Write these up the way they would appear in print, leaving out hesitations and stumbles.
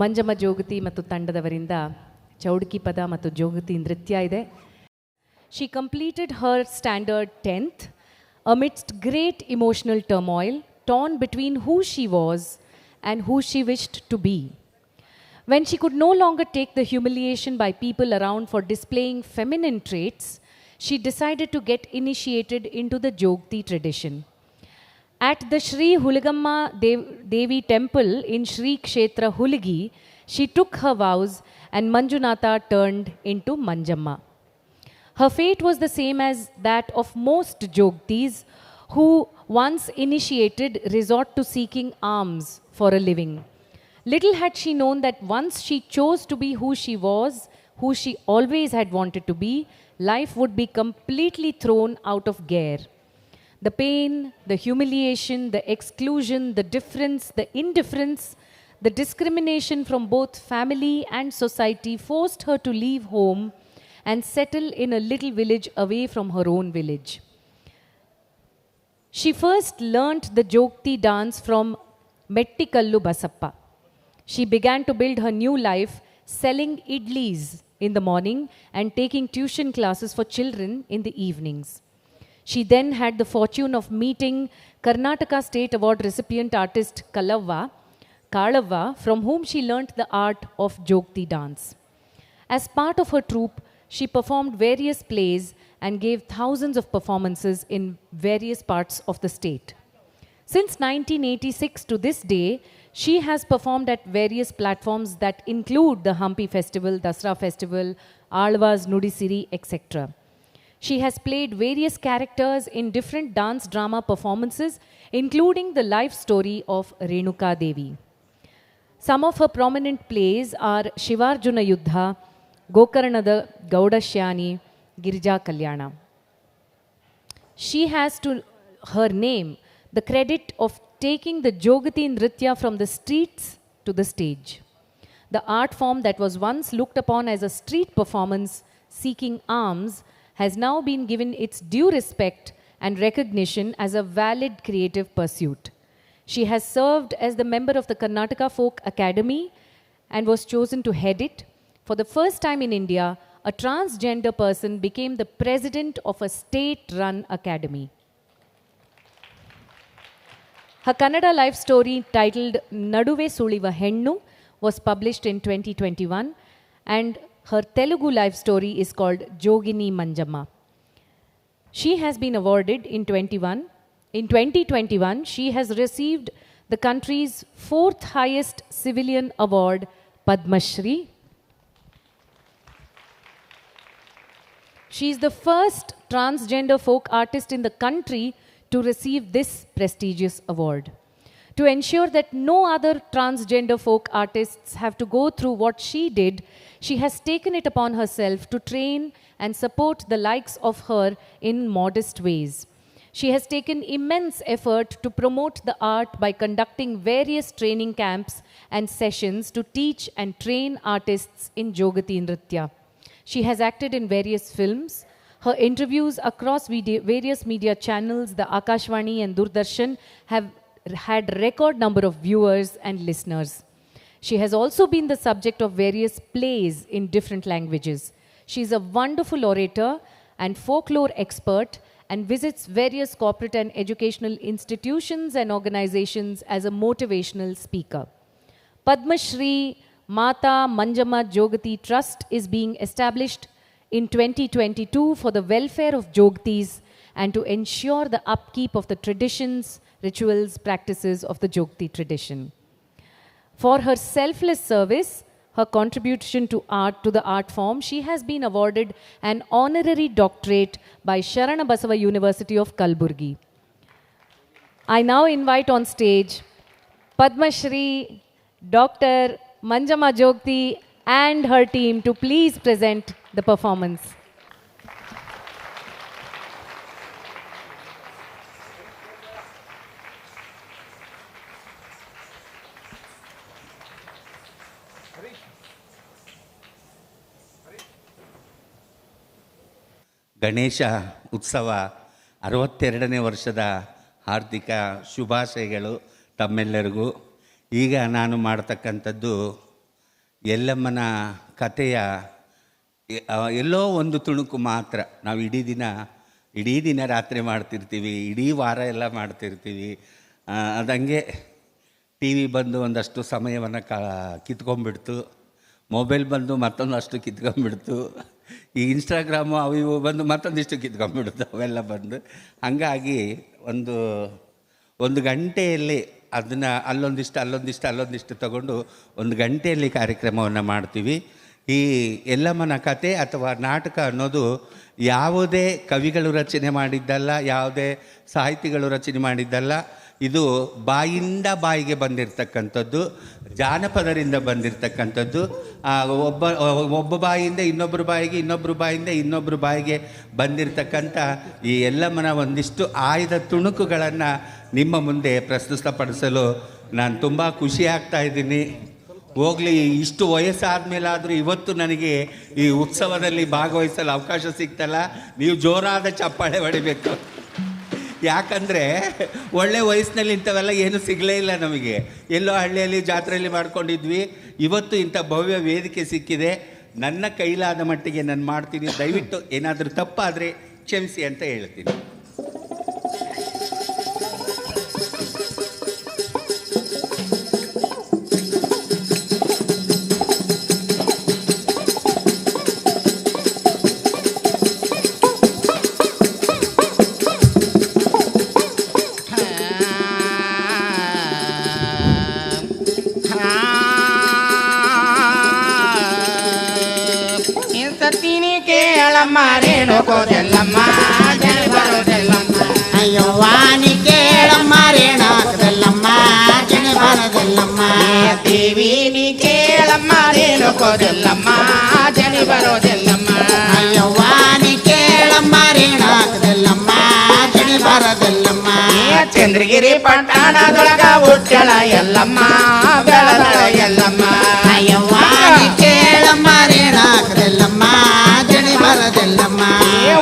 ಮಂಜಮ್ಮ ಜೋಗತಿ ಮತ್ತು ತಂಡದವರಿಂದ ಚೌಡ್ಕಿ ಪದ ಮತ್ತು ಜೋಗತಿ ನೃತ್ಯ ಇದೆ. She completed her standard 10th amidst great emotional turmoil, torn between who she was and who she wished to be. When she could no longer take the humiliation by people around for displaying feminine traits, she decided to get initiated into the Jogti tradition. At the Sri Huligamma Devi temple in Sri Kshetra Huligi, she took her vows and Manjunatha turned into Manjamma. Her fate was the same as that of most Jogtis who, once initiated, resort to seeking alms for a living. Little had she known that once she chose to be who she was, who she always had wanted to be, life would be completely thrown out of gear. The pain, the humiliation, the exclusion, the difference, the indifference, the discrimination from both family and society forced her to leave home and settle in a little village away from her own village. She first learnt the Jogti dance from Mettikallu Basappa. She began to build her new life selling idlis in the morning and taking tuition classes for children in the evenings. She then had the fortune of meeting Karnataka State Award recipient artist Kalavva, from whom she learnt the art of Jogti dance. As part of her troupe, she performed various plays and gave thousands of performances in various parts of the state. Since 1986 to this day, she has performed at various platforms that include the Hampi Festival, Dasra Festival, Alva's Nudisiri, etc. She has played various characters in different dance drama performances, including the life story of Renuka Devi. Some of her prominent plays are Shivarjuna Yuddha, Gokarnada Gaudashyani, Girija Kalyana. She has to her name the credit of taking the Jogati Nritya from the streets to the stage. The art form that was once looked upon as a street performance seeking alms has now been given its due respect and recognition as a valid creative pursuit. She has served as the member of the Karnataka Folk Academy and was chosen to head it. For the first time in India, a transgender person became the president of a state-run academy. Her Kannada life story titled Naduve Suliva Hennu was published in 2021, and her Telugu life story is called Jogini Manjamma. She has been awarded in 2021, she has received the country's 4th highest civilian award, Padma Shri. She is the first transgender folk artist in the country to receive this prestigious award. To ensure that no other transgender folk artists have to go through what she did, she has taken it upon herself to train and support the likes of her in modest ways. She has taken immense effort to promote the art by conducting various training camps and sessions to teach and train artists in Jogati Nritya. She has acted in various films. Her interviews across various media channels, the Akashvani and Doordarshan, have had record number of viewers and listeners. She has also been the subject of various plays in different languages. She is a wonderful orator and folklore expert and visits various corporate and educational institutions and organizations as a motivational speaker. Padma Shri Mata Manjamma Jogati Trust is being established in 2022 for the welfare of Jogtis and to ensure the upkeep of the traditions, rituals, practices of the Jogti tradition. For her selfless service, her contribution to the art form, she has been awarded an honorary doctorate by Sharana Basava University of Kalburgi. I now invite on stage Padma Shri Dr. Manjamma Jogti and her team to please present the performance. Ganesha ಉತ್ಸವ 62ನೇ ವರ್ಷದ ಹಾರ್ದಿಕ ಶುಭಾಶಯಗಳು ತಮ್ಮೆಲ್ಲರಿಗೂ. ಈಗ ನಾನು ಮಾಡ್ತಕ್ಕಂಥದ್ದು ಎಲ್ಲಮ್ಮನ ಕಥೆಯ ಎಲ್ಲೋ ಒಂದು ತುಣುಕು ಮಾತ್ರ ನಾವು ಇಡೀ ದಿನ ರಾತ್ರಿ ಮಾಡ್ತಿರ್ತೀವಿ, ಇಡೀ ವಾರ ಎಲ್ಲ ಮಾಡ್ತಿರ್ತೀವಿ. ಅದಂಗೆ ಟಿ ವಿ ಬಂದು ಒಂದಷ್ಟು ಸಮಯವನ್ನು ಕಿತ್ಕೊಂಡ್ಬಿಡ್ತು, ಮೊಬೈಲ್ ಬಂದು ಮತ್ತೊಂದಷ್ಟು ಕಿತ್ಕೊಂಡ್ಬಿಡ್ತು, ಈ ಇನ್ಸ್ಟಾಗ್ರಾಮು ಅವು ಇವು ಬಂದು ಮತ್ತೊಂದಿಷ್ಟು ಕಿತ್ಕೊಂಡ್ಬಿಡ್ತು, ಅವೆಲ್ಲ ಬಂದು. ಹಾಗಾಗಿ ಒಂದು ಗಂಟೆಯಲ್ಲಿ ಅದನ್ನು ಅಲ್ಲೊಂದಿಷ್ಟು ತಗೊಂಡು ಒಂದು ಗಂಟೆಯಲ್ಲಿ ಕಾರ್ಯಕ್ರಮವನ್ನು ಮಾಡ್ತೀವಿ. ಈ ಎಲ್ಲಮ್ಮನ ಕತೆ ಅಥವಾ ನಾಟಕ ಅನ್ನೋದು ಯಾವುದೇ ಕವಿಗಳು ರಚನೆ ಮಾಡಿದ್ದಲ್ಲ, ಯಾವುದೇ ಸಾಹಿತಿಗಳು ರಚನೆ ಮಾಡಿದ್ದಲ್ಲ. ಇದು ಬಾಯಿಂದ ಬಾಯಿಗೆ ಬಂದಿರತಕ್ಕಂಥದ್ದು, ಜಾನಪದರಿಂದ ಬಂದಿರತಕ್ಕಂಥದ್ದು. ಒಬ್ಬ ಬಾಯಿಯಿಂದ ಇನ್ನೊಬ್ಬರ ಬಾಯಿಗೆ, ಇನ್ನೊಬ್ಬರ ಬಾಯಿಂದ ಇನ್ನೊಬ್ಬರ ಬಾಯಿಗೆ ಬಂದಿರತಕ್ಕಂಥ ಈ ಎಲ್ಲಮ್ಮನ ಒಂದಿಷ್ಟು ಆಯ್ದ ತುಣುಕುಗಳನ್ನು ನಿಮ್ಮ ಮುಂದೆ ಪ್ರಸ್ತುತಪಡಿಸಲು ನಾನು ತುಂಬ ಖುಷಿ ಆಗ್ತಾ ಇದ್ದೀನಿ. ಹೋಗಲಿ, ಇಷ್ಟು ವಯಸ್ಸಾದಮೇಲಾದರೂ ಇವತ್ತು ನನಗೆ ಈ ಉತ್ಸವದಲ್ಲಿ ಭಾಗವಹಿಸಲು ಅವಕಾಶ ಸಿಗ್ತಲ್ಲ, ನೀವು ಜೋರಾದ ಚಪ್ಪಾಳೆ ಹೊಡಿಬೇಕು. ಯಾಕಂದರೆ ಒಳ್ಳೆ ವಯಸ್ಸಿನಲ್ಲಿ ಇಂಥವೆಲ್ಲ ಏನೂ ಸಿಗಲೇ ಇಲ್ಲ ನಮಗೆ. ಎಲ್ಲೋ ಹಳ್ಳಿಯಲ್ಲಿ ಜಾತ್ರೆಯಲ್ಲಿ ಮಾಡ್ಕೊಂಡಿದ್ವಿ, ಇವತ್ತು ಇಂಥ ಭವ್ಯ ವೇದಿಕೆ ಸಿಕ್ಕಿದೆ. ನನ್ನ ಕೈಲಾದ ಮಟ್ಟಿಗೆ ನಾನು ಮಾಡ್ತೀನಿ. ದಯವಿಟ್ಟು ಏನಾದರೂ ತಪ್ಪಾದರೆ ಕ್ಷಮಿಸಿ ಅಂತ ಹೇಳ್ತೀನಿ. ರೇಣುಕೋದೆಲ್ಲಮ್ಮ ಜನಿ ಬರೋದೆಲ್ಲಮ್ಮ, ಅಯ್ಯವ್ವಾನಿ ಕೇಳಮ್ಮ ರೇಣಾಕದೆಲ್ಲಮ್ಮ ಜನಿ ಬರೋದೆಲ್ಲಮ್ಮ, ದೇವಿ ನೀ ಕೇಳಮ್ಮ ರೇಣುಕೋದೆಲ್ಲಮ್ಮ ಜನಿ ಬರೋದೆಲ್ಲಮ್ಮ, ಅಯ್ಯವ್ವಾನಿ ಕೇಳಮ್ಮ ರೇಣಾಕದೆಲ್ಲಮ್ಮ ಜನಿ ಬರೋದೆಲ್ಲಮ್ಮ, ಚಂದ್ರಗಿರಿ ಪಟ್ಟಣದೊಳಗ ಹುಟ್ಟಳ ಎಲ್ಲಮ್ಮ ಬೆಳದಳ ಎಲ್ಲಮ್ಮ, ಅಯ್ಯವ್ವಾನಿ ಕೇಳಮ್ಮ ರೇಣಾಕದೆಲ್ಲಮ್ಮ ಜನಿ ಬರೋದೆಲ್ಲಮ್ಮ,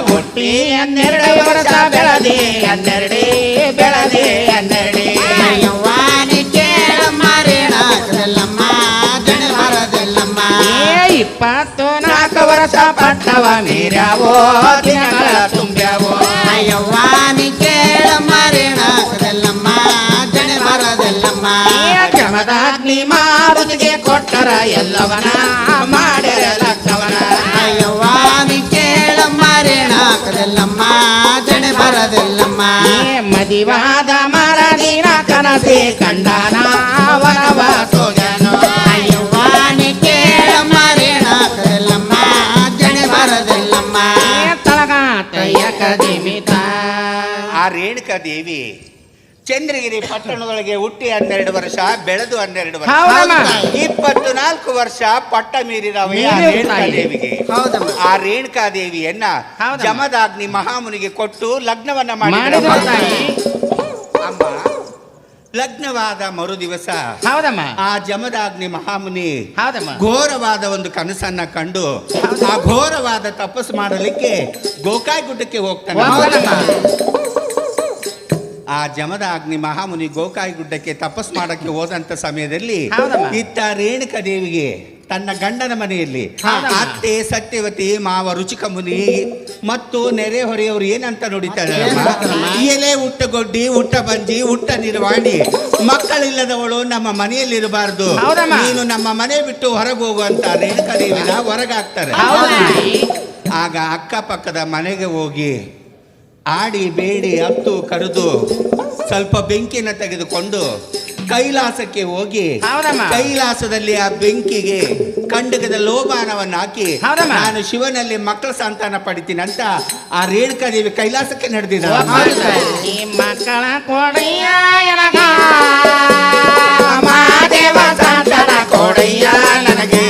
ಹುಟ್ಟಿ 12 ವರ್ಷ ಬೆಳದೆ 12 ಬೆಳದೆ 12, ಅಯ್ಯವ್ವಾನಿ ಕೇಳಮ್ಮ ರೇಣಾಕದೆಲ್ಲಮ್ಮ ಜನಿ ಬರೋದೆಲ್ಲಮ್ಮ, 24 ವರ್ಷ ಪಟ್ಟವ ಮೀರ್ಯಾವೋ ದಿನಗಳ ತುಂಬ್ಯಾವೋ, ಅಯ್ಯವ್ವಾನಿ ಕೇಳಮ್ಮ ರೇಣಾಕದೆಲ್ಲಮ್ಮ ಜನಿ ಬರೋದೆಲ್ಲಮ್ಮ, ಜಮದಾಗ್ನಿ ಮಾರುತಿಗೆ ಕೊಟ್ಟರ ಎಲ್ಲವನ ಮಾಡ್ಯಾರ ಲಕ್ಕವನ, ಅಯ್ಯವ್ವಾನಿ ಕೇಳಮ್ಮ ರೇಣಾಕದೆಲ್ಲಮ್ಮ ಜನಿ ಬರೋದೆಲ್ಲಮ್ಮ, ಮದಿವಾದ ಮರದಿನ ಕನಸೆ ಕಂಡಾನ ವನವ ಸೋಜನು, ಅಯ್ಯವ್ವಾನಿ ಕೇಳಮ್ಮ ರೇಣಾಕದೆಲ್ಲಮ್ಮ ಜನಿ ಬರೋದೆಲ್ಲಮ್ಮ, ತಳಗಾತಯ್ಯ ಕದಿಮಿತ. ಆ ರೇಣುಕಾದೇವಿ ಚಂದ್ರಗಿರಿ ಪಟ್ಟಣದೊಳಗೆ ಹುಟ್ಟಿ 12 ವರ್ಷ, ಬೆಳೆದು 12 ವರ್ಷ, 24 ವರ್ಷ ಪಟ್ಟ ಮೀರಿದವೆ ಆ ರೇಣುಕಾದೇವಿಗೆ. ಆ ರೇಣುಕಾದೇವಿಯನ್ನ ಜಮದಾಗ್ನಿ ಮಹಾಮುನಿಗೆ ಕೊಟ್ಟು ಲಗ್ನವನ್ನ ಮಾಡಿದ. ಅಮ್ಮ ಲಗ್ನವಾದ ಮರುದಿವಸ ಆ ಜಮದಾಗ್ನಿ ಮಹಾಮುನಿ ಘೋರವಾದ ಒಂದು ಕನಸನ್ನ ಕಂಡು ಆ ಘೋರವಾದ ತಪಸ್ಸು ಮಾಡಲಿಕ್ಕೆ ಗೋಕಾಯಿ ಗುಡ್ಡಕ್ಕೆ ಹೋಗ್ತಾನೆ. ಆ ಜಮದಾಗ್ನಿ ಮಹಾಮುನಿ ಗೋಕಾಯಿ ಗುಡ್ಡಕ್ಕೆ ತಪಸ್ ಮಾಡಕ್ಕೆ ಹೋದಂತ ಸಮಯದಲ್ಲಿ ಇತ್ತ ರೇಣುಕಾದೇವಿಗೆ ತನ್ನ ಗಂಡನ ಮನೆಯಲ್ಲಿ ಅತ್ತೆ ಸತ್ಯವತಿ, ಮಾವ ರುಚಿಕ ಮುನಿ ಮತ್ತು ನೆರೆಹೊರೆಯವರು ಏನಂತ ನೋಡಿತಾರೆ, ಎಲೆ ಹುಟ್ಟಗೊಡ್ಡಿ, ಹುಟ್ಟ ಬಂಜಿ, ಹುಟ್ಟ ನಿರ್ವಾಣಿ, ಮಕ್ಕಳಿಲ್ಲದವಳು ನಮ್ಮ ಮನೆಯಲ್ಲಿರಬಾರ್ದು, ನೀನು ನಮ್ಮ ಮನೆ ಬಿಟ್ಟು ಹೊರಗೆ ಹೋಗುವಂತ ರೇಣುಕಾದೇವಿನ ಹೊರಗಾಗ್ತಾರೆ. ಆಗ ಅಕ್ಕಪಕ್ಕದ ಮನೆಗೆ ಹೋಗಿ ಆಡಿ ಬೇಡಿ ಹತ್ತು ಕರೆದು ಸ್ವಲ್ಪ ಬೆಂಕಿಯನ್ನು ತೆಗೆದುಕೊಂಡು ಕೈಲಾಸಕ್ಕೆ ಹೋಗಿ ಕೈಲಾಸದಲ್ಲಿ ಆ ಬೆಂಕಿಗೆ ಕಂಡಕದ ಲೋಬಾನವನ್ನು ಹಾಕಿ ನಾನು ಶಿವನಲ್ಲಿ ಮಕ್ಕಳ ಸಂತಾನ ಪಡಿತೀನಿ ಅಂತ ಆ ರೇಣುಕಾದೇವಿ ಕೈಲಾಸಕ್ಕೆ ನಡೆದಿದ್ದಾರೆ. ಮಕ್ಕಳ ಕೊಡಯ್ಯ ದೇವ ಸಂತಾನ ಕೊಡಯ್ಯ ನನಗೆ,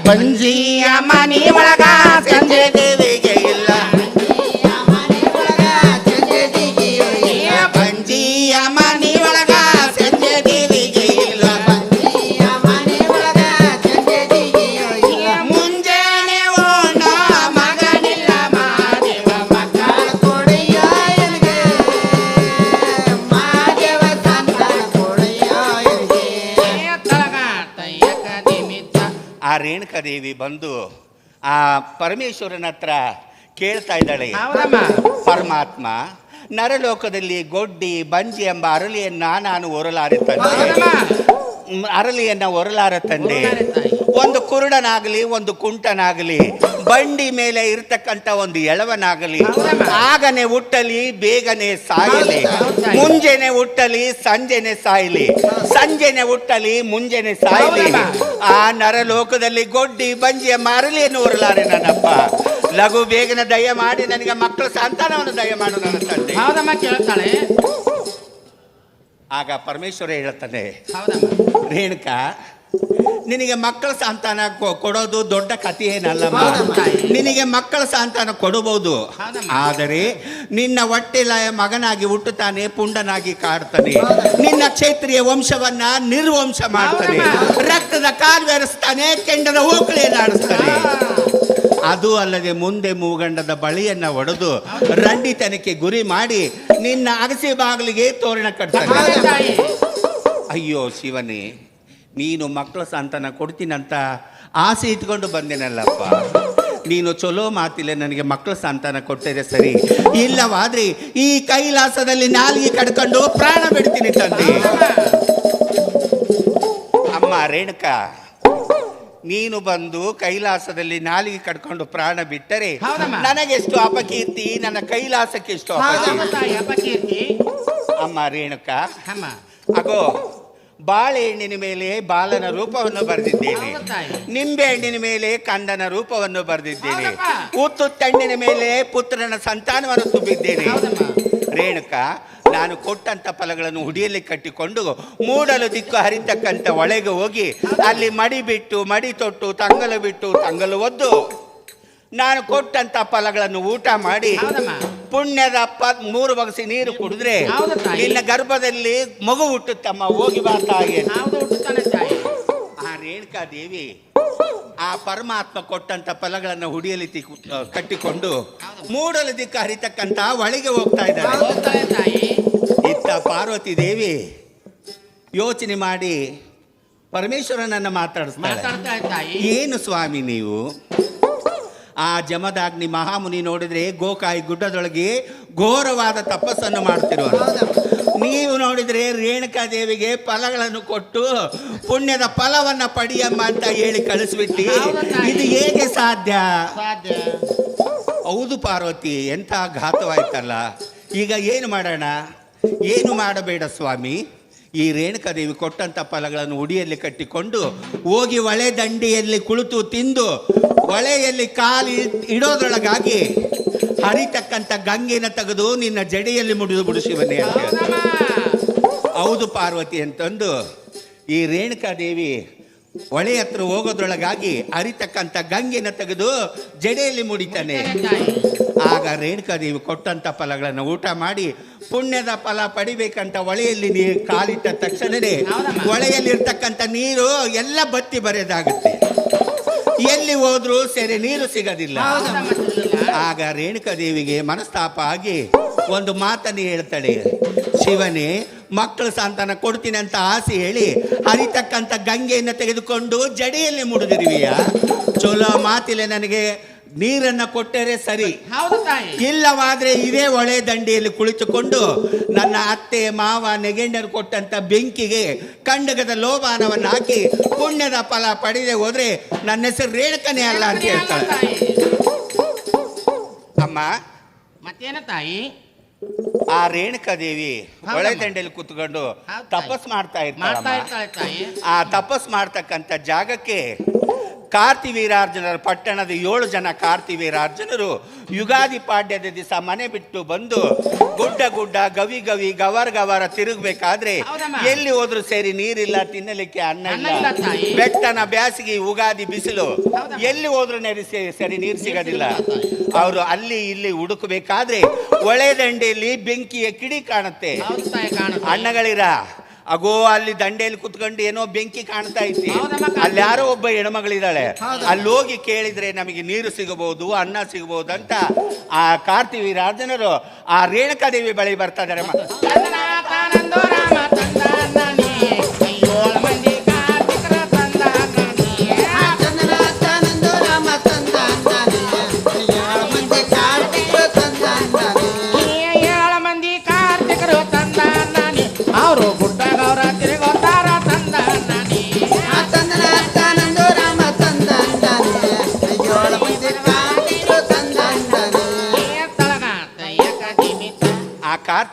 ಬಂಜಿಯ ಮನಿ ಒಳಗ ಸಂಜೆ ದೇವಿಗೆ ಇಲ್ಲ, ಬಂಜಿಯ ಮನಿ ಒಳಗ ಸಂಜೆ ದೇವಿಗೆ ಇಲ್ಲ, ಮುಂಜಾನೆ ಓಣ ಮಗನಿಲ್ಲ ಮಾದೇವ ಮಕ್ಕಳ ಕೊಡಯ್ಯ ರೇಣುಕಾದೇವಿ ಬಂದು ಆ ಪರಮೇಶ್ವರನ ಹತ್ರ ಕೇಳ್ತಾ ಇದ್ದಾಳೆ, ಪರಮಾತ್ಮ ನರಲೋಕದಲ್ಲಿ ಗೊಡ್ಡಿ ಬಂಜಿ ಎಂಬ ನಾನು ಅರಳಿಯನ್ನ ಹೊರಲಾರ ತಂದೆ. ಒಂದು ಕುರುಡನಾಗಲಿ ಒಂದು ಕುಂಟನಾಗಲಿ ಬಂಡಿ ಮೇಲೆ ಇರ್ತಕ್ಕಂಥ ಒಂದು ಎಳವನಾಗಲಿ ಆಗನೆ ಹುಟ್ಟಲಿ ಬೇಗನೆ ಸಾಯಲಿ, ಮುಂಜಾನೆ ಹುಟ್ಟಲಿ ಸಂಜೆನೆ ಸಾಯಲಿ, ಸಂಜೆನೆ ಹುಟ್ಟಲಿ ಮುಂಜಾನೆ ಸಾಯಲಿ. ಆ ನರಲೋಕದಲ್ಲಿ ಗೊಡ್ಡಿ ಬಂಜಿ ಎಂಬ ಅರಳಿಯನ್ನು ಹೊರಲಾರೆ ನನ್ನಪ್ಪ. ಲಘು ಬೇಗನೆ ದಯ ಮಾಡಿ ನನಗೆ ಮಕ್ಕಳ ಸಂತಾನವನ್ನು ದಯ ಮಾಡು ನನ್ನ ತಂದೆ. ಕೇಳ್ತಾಳೆ. ಆಗ ಪರಮೇಶ್ವರ ಹೇಳ್ತಾನೆ, ರೇಣುಕಾ ನಿನಗೆ ಮಕ್ಕಳ ಸಂತಾನ ಕೊಡೋದು ದೊಡ್ಡ ಕಥೆ ಏನಲ್ಲಮ್ಮ. ನಿನಗೆ ಮಕ್ಕಳ ಸಂತಾನ ಕೊಡಬಹುದು, ಆದರೆ ನಿನ್ನ ಹೊಟ್ಟೆಲ ಮಗನಾಗಿ ಹುಟ್ಟುತ್ತಾನೆ, ಪುಂಡನಾಗಿ ಕಾಡ್ತಾನೆ, ನಿನ್ನ ಕ್ಷೇತ್ರೀಯ ವಂಶವನ್ನ ನಿರ್ವಂಶ ಮಾಡ್ತಾನೆ, ರಕ್ತದ ಕಾಲ್ವೆರೆಸ್ತಾನೆ, ಕೆಂಡದ ಓಕಳಿಯನ್ನಾಡಿಸ್ತಾನೆ. ಅದು ಅಲ್ಲದೆ ಮುಂದೆ ಮೂಗಂಡದ ಬಳಿಯನ್ನ ಒಡೆದು ರಂಡಿತನಕ್ಕೆ ಗುರಿ ಮಾಡಿ ನಿನ್ನ ಅಗಸಿ ಬಾಗಿಲಿಗೆ ತೋರಣ ಕಟ್ತಾನೆ. ಅಯ್ಯೋ ಶಿವನೇ, ನೀನು ಮಕ್ಕಳ ಸಂತಾನ ಕೊಡ್ತೀನಂತ ಆಸೆ ಇಟ್ಕೊಂಡು ಬಂದೇನಲ್ಲಪ್ಪ. ನೀನು ಚಲೋ ಮಾತಿಲ್ಲ ನನಗೆ ಮಕ್ಕಳ ಸಂತಾನ ಕೊಟ್ಟಿದೆ ಸರಿ, ಇಲ್ಲವಾದ್ರೆ ಈ ಕೈಲಾಸದಲ್ಲಿ ನಾಲಿಗೆ ಕಡ್ಕೊಂಡು ಪ್ರಾಣ ಬಿಡ್ತೀನಿ ತಂದೆ. ಅಮ್ಮ ರೇಣುಕಾ, ನೀನು ಬಂದು ಕೈಲಾಸದಲ್ಲಿ ನಾಲಿಗೆ ಕಡ್ಕೊಂಡು ಪ್ರಾಣ ಬಿಟ್ಟರೆ ನನಗೆಷ್ಟು ಅಪಕೀರ್ತಿ, ನನ್ನ ಕೈಲಾಸಕ್ಕೆ ಎಷ್ಟು ಅಪಕೀರ್ತಿ. ಅಮ್ಮ ರೇಣುಕಾ, ಅಗೋ ಬಾಳೆಹಣ್ಣಿನ ಮೇಲೆ ಬಾಲನ ರೂಪವನ್ನು ಬರೆದಿದ್ದೇನೆ, ನಿಂಬೆ ಹಣ್ಣಿನ ಮೇಲೆ ಕಂದನ ರೂಪವನ್ನು ಬರೆದಿದ್ದೇನೆ, ಉತ್ತುತ್ತಣ್ಣಿನ ಮೇಲೆ ಪುತ್ರನ ಸಂತಾನವನ್ನು ತುಂಬಿದ್ದೇನೆ. ರೇಣುಕಾ, ನಾನು ಕೊಟ್ಟಂತ ಫಲಗಳನ್ನು ಹುಡಿಯಲ್ಲಿ ಕಟ್ಟಿಕೊಂಡು ಮೂಡಲು ದಿಕ್ಕು ಹರಿತಕ್ಕಂಥ ಒಳಗೆ ಹೋಗಿ ಅಲ್ಲಿ ಮಡಿ ಬಿಟ್ಟು ಮಡಿ ತೊಟ್ಟು ತಂಗಲು ಬಿಟ್ಟು ತಂಗಲು ಒದ್ದು ನಾನು ಕೊಟ್ಟಂತ ಫಲಗಳನ್ನು ಊಟ ಮಾಡಿ ಪುಣ್ಯದ 3 ಬಗಸಿ ನೀರು ಕುಡಿದ್ರೆ ನಿನ್ನ ಗರ್ಭದಲ್ಲಿ ಮಗು ಹುಟ್ಟುತ್ತಮ್ಮ, ಹೋಗಿ ಬಾ ತಾಯಿ. ಆ ರೇಣುಕಾ ದೇವಿ ಆ ಪರಮಾತ್ಮ ಕೊಟ್ಟಂತ ಫಲಗಳನ್ನು ಹುಡಿಯಲ್ಲಿ ಕಟ್ಟಿಕೊಂಡು ಮೂಡಲು ದಿಕ್ಕು ಹರಿತಕ್ಕಂತ ಒಳಗೆ ಹೋಗ್ತಾ ಇದ್ದಾಳೆ. ಇತ್ತ ಪಾರ್ವತಿ ದೇವಿ ಯೋಚನೆ ಮಾಡಿ ಪರಮೇಶ್ವರನನ್ನ ಮಾತಾಡಿಸ್ತಾಳೆ. ಏನು ಸ್ವಾಮಿ ನೀವು? ಆ ಜಮದಾಗ್ನಿ ಮಹಾಮುನಿ ನೋಡಿದ್ರೆ ಗೋಕಾಯಿ ಗುಡ್ಡದೊಳಗೆ ಘೋರವಾದ ತಪಸ್ಸನ್ನು ಮಾಡ್ತಿರುವ ನೀವು ನೋಡಿದ್ರೆ ರೇಣುಕಾದೇವಿಗೆ ಫಲಗಳನ್ನು ಕೊಟ್ಟು ಪುಣ್ಯದ ಫಲವನ್ನ ಪಡಿಯಮ್ಮ ಅಂತ ಹೇಳಿ ಕಳಿಸ್ಬಿಟ್ಟು ಇದು ಹೇಗೆ ಸಾಧ್ಯ? ಹೌದು ಪಾರ್ವತಿ, ಎಂಥ ಘಾತವಾಯ್ತಲ್ಲ. ಈಗ ಏನು ಮಾಡೋಣ? ಏನು ಮಾಡಬೇಡ ಸ್ವಾಮಿ, ಈ ರೇಣುಕಾದೇವಿ ಕೊಟ್ಟಂತ ಫಲಗಳನ್ನು ಉಡಿಯಲ್ಲಿ ಕಟ್ಟಿಕೊಂಡು ಹೋಗಿ ಹೊಳೆ ದಂಡೆಯಲ್ಲಿ ಕುಳಿತು ತಿಂದು ಹೊಳೆಯಲ್ಲಿ ಕಾಲು ಇಡೋದ್ರೊಳಗಾಗಿ ಹರಿತಕ್ಕಂಥ ಗಂಗೆನ ತೆಗೆದು ನಿನ್ನ ಜಡೆಯಲ್ಲಿ ಮುಡಿದು ಬಿಡಿಸಿವನೇ ಅಂತ. ಹೌದು ಪಾರ್ವತಿ ಅಂತಂದು ಈ ರೇಣುಕಾದೇವಿ ಹೊಳೆ ಹತ್ರ ಹೋಗೋದ್ರೊಳಗಾಗಿ ಹರಿತಕ್ಕಂಥ ಗಂಗೆನ ತೆಗೆದು ಜಡೆಯಲ್ಲಿ ಮುಡಿತಾನೆ. ಆಗ ರೇಣುಕಾದೇವಿ ಕೊಟ್ಟಂತ ಫಲಗಳನ್ನು ಊಟ ಮಾಡಿ ಪುಣ್ಯದ ಫಲ ಪಡಿಬೇಕಂತ ಹೊಳೆಯಲ್ಲಿ ನೀರು ಕಾಲಿಟ್ಟ ತಕ್ಷಣವೇ ಹೊಳೆಯಲ್ಲಿರ್ತಕ್ಕಂಥ ನೀರು ಎಲ್ಲ ಬತ್ತಿ ಬರೆದಾಗುತ್ತೆ, ಎಲ್ಲಿ ಹೋದ್ರೂ ಸೆರೆ ನೀರು ಸಿಗೋದಿಲ್ಲ. ಆಗ ರೇಣುಕಾದೇವಿಗೆ ಮನಸ್ತಾಪ ಆಗಿ ಒಂದು ಮಾತನ್ನು ಹೇಳ್ತಾಳೆ, ಶಿವನೇ ಮಕ್ಕಳ ಸಂತಾನ ಕೊಡ್ತೀನಿ ಅಂತ ಆಸೆ ಹೇಳಿ ಹರಿತಕ್ಕಂಥ ಗಂಗೆಯನ್ನು ತೆಗೆದುಕೊಂಡು ಜಡೆಯಲ್ಲಿ ಮುಡಿದಿರುವಿಯ? ಚಲೋ ಮಾತಿಲ್ಲ, ನನಗೆ ನೀರನ್ನು ಕೊಟ್ಟರೆ ಸರಿ, ಇಲ್ಲವಾದ್ರೆ ಇದೇ ಹೊಳೆ ದಂಡೆಯಲ್ಲಿ ಕುಳಿತುಕೊಂಡು ನನ್ನ ಅತ್ತೆ ಮಾವ ನೆಗೆಂಡರು ಕೊಟ್ಟಂತ ಬೆಂಕಿಗೆ ಕಂಡಗದ ಲೋಭಾನವನ್ನು ಹಾಕಿ ಪುಣ್ಯದ ಫಲ ಪಡೆದೇ ಹೋದ್ರೆ ನನ್ನ ಹೆಸರು ರೇಣುಕನೇ ಅಲ್ಲ ಅಂತ ಹೇಳ್ತಾಳೆ. ಅಮ್ಮ ಮತ್ತೇನ ತಾಯಿ? ಆ ರೇಣುಕಾದೇವಿ ಹೊಳೆ ದಂಡೆಯಲ್ಲಿ ಕೂತ್ಕೊಂಡು ತಪಸ್ ಮಾಡ್ತಾ ಇರ್ತಾಳೆ. ಆ ತಪಸ್ ಮಾಡ್ತಕ್ಕಂಥ ಜಾಗಕ್ಕೆ ಕಾರ್ತಿವೀರಾರ್ಜುನರ ಪಟ್ಟಣದ 7 ಜನ ಕಾರ್ತಿವೀರಾರ್ಜುನರು ಯುಗಾದಿ ಪಾಡ್ಯದ ದಿವಸ ಮನೆ ಬಿಟ್ಟು ಬಂದು ಗುಡ್ಡ ಗುಡ್ಡ ಗವಿ ಗವಿ ಗವರ್ ಗವರ ತಿರುಗಬೇಕಾದ್ರೆ ಎಲ್ಲಿ ಹೋದ್ರು ಸೇರಿ ನೀರಿಲ್ಲ, ತಿನ್ನಲಿಕ್ಕೆ ಅನ್ನ ಇಲ್ಲ, ಬೆಟ್ಟನ ಬ್ಯಾಸಿಗೆ ಉಗಾದಿ ಬಿಸಿಲು, ಎಲ್ಲಿ ಹೋದ್ರು ಸರಿ ನೀರು ಸಿಗೋದಿಲ್ಲ. ಅವರು ಅಲ್ಲಿ ಇಲ್ಲಿ ಹುಡುಕಬೇಕಾದ್ರೆ ಹೊಳೆ ದಂಡೆಯಲ್ಲಿ ಬೆಂಕಿಯ ಕಿಡಿ ಕಾಣುತ್ತೆ. ಅಣ್ಣಗಳಿರ ಅಗೋ ಅಲ್ಲಿ ದಂಡೆಯಲ್ಲಿ ಕುತ್ಕೊಂಡು ಏನೋ ಬೆಂಕಿ ಕಾಣ್ತಾ ಐತಿ, ಅಲ್ಲಿ ಯಾರೋ ಒಬ್ಬ ಹೆಣ್ಮಗಳಿದ್ದಾಳೆ, ಅಲ್ಲಿ ಹೋಗಿ ಕೇಳಿದ್ರೆ ನಮಗೆ ನೀರು ಸಿಗಬಹುದು, ಅನ್ನ ಸಿಗಬಹುದು ಅಂತ ಆ ಕಾರ್ತಿವೀರಾರ್ಜುನರು ಆ ರೇಣುಕಾದೇವಿ ಬಳಿ ಬರ್ತಾ ಇದ್ದಾರೆ.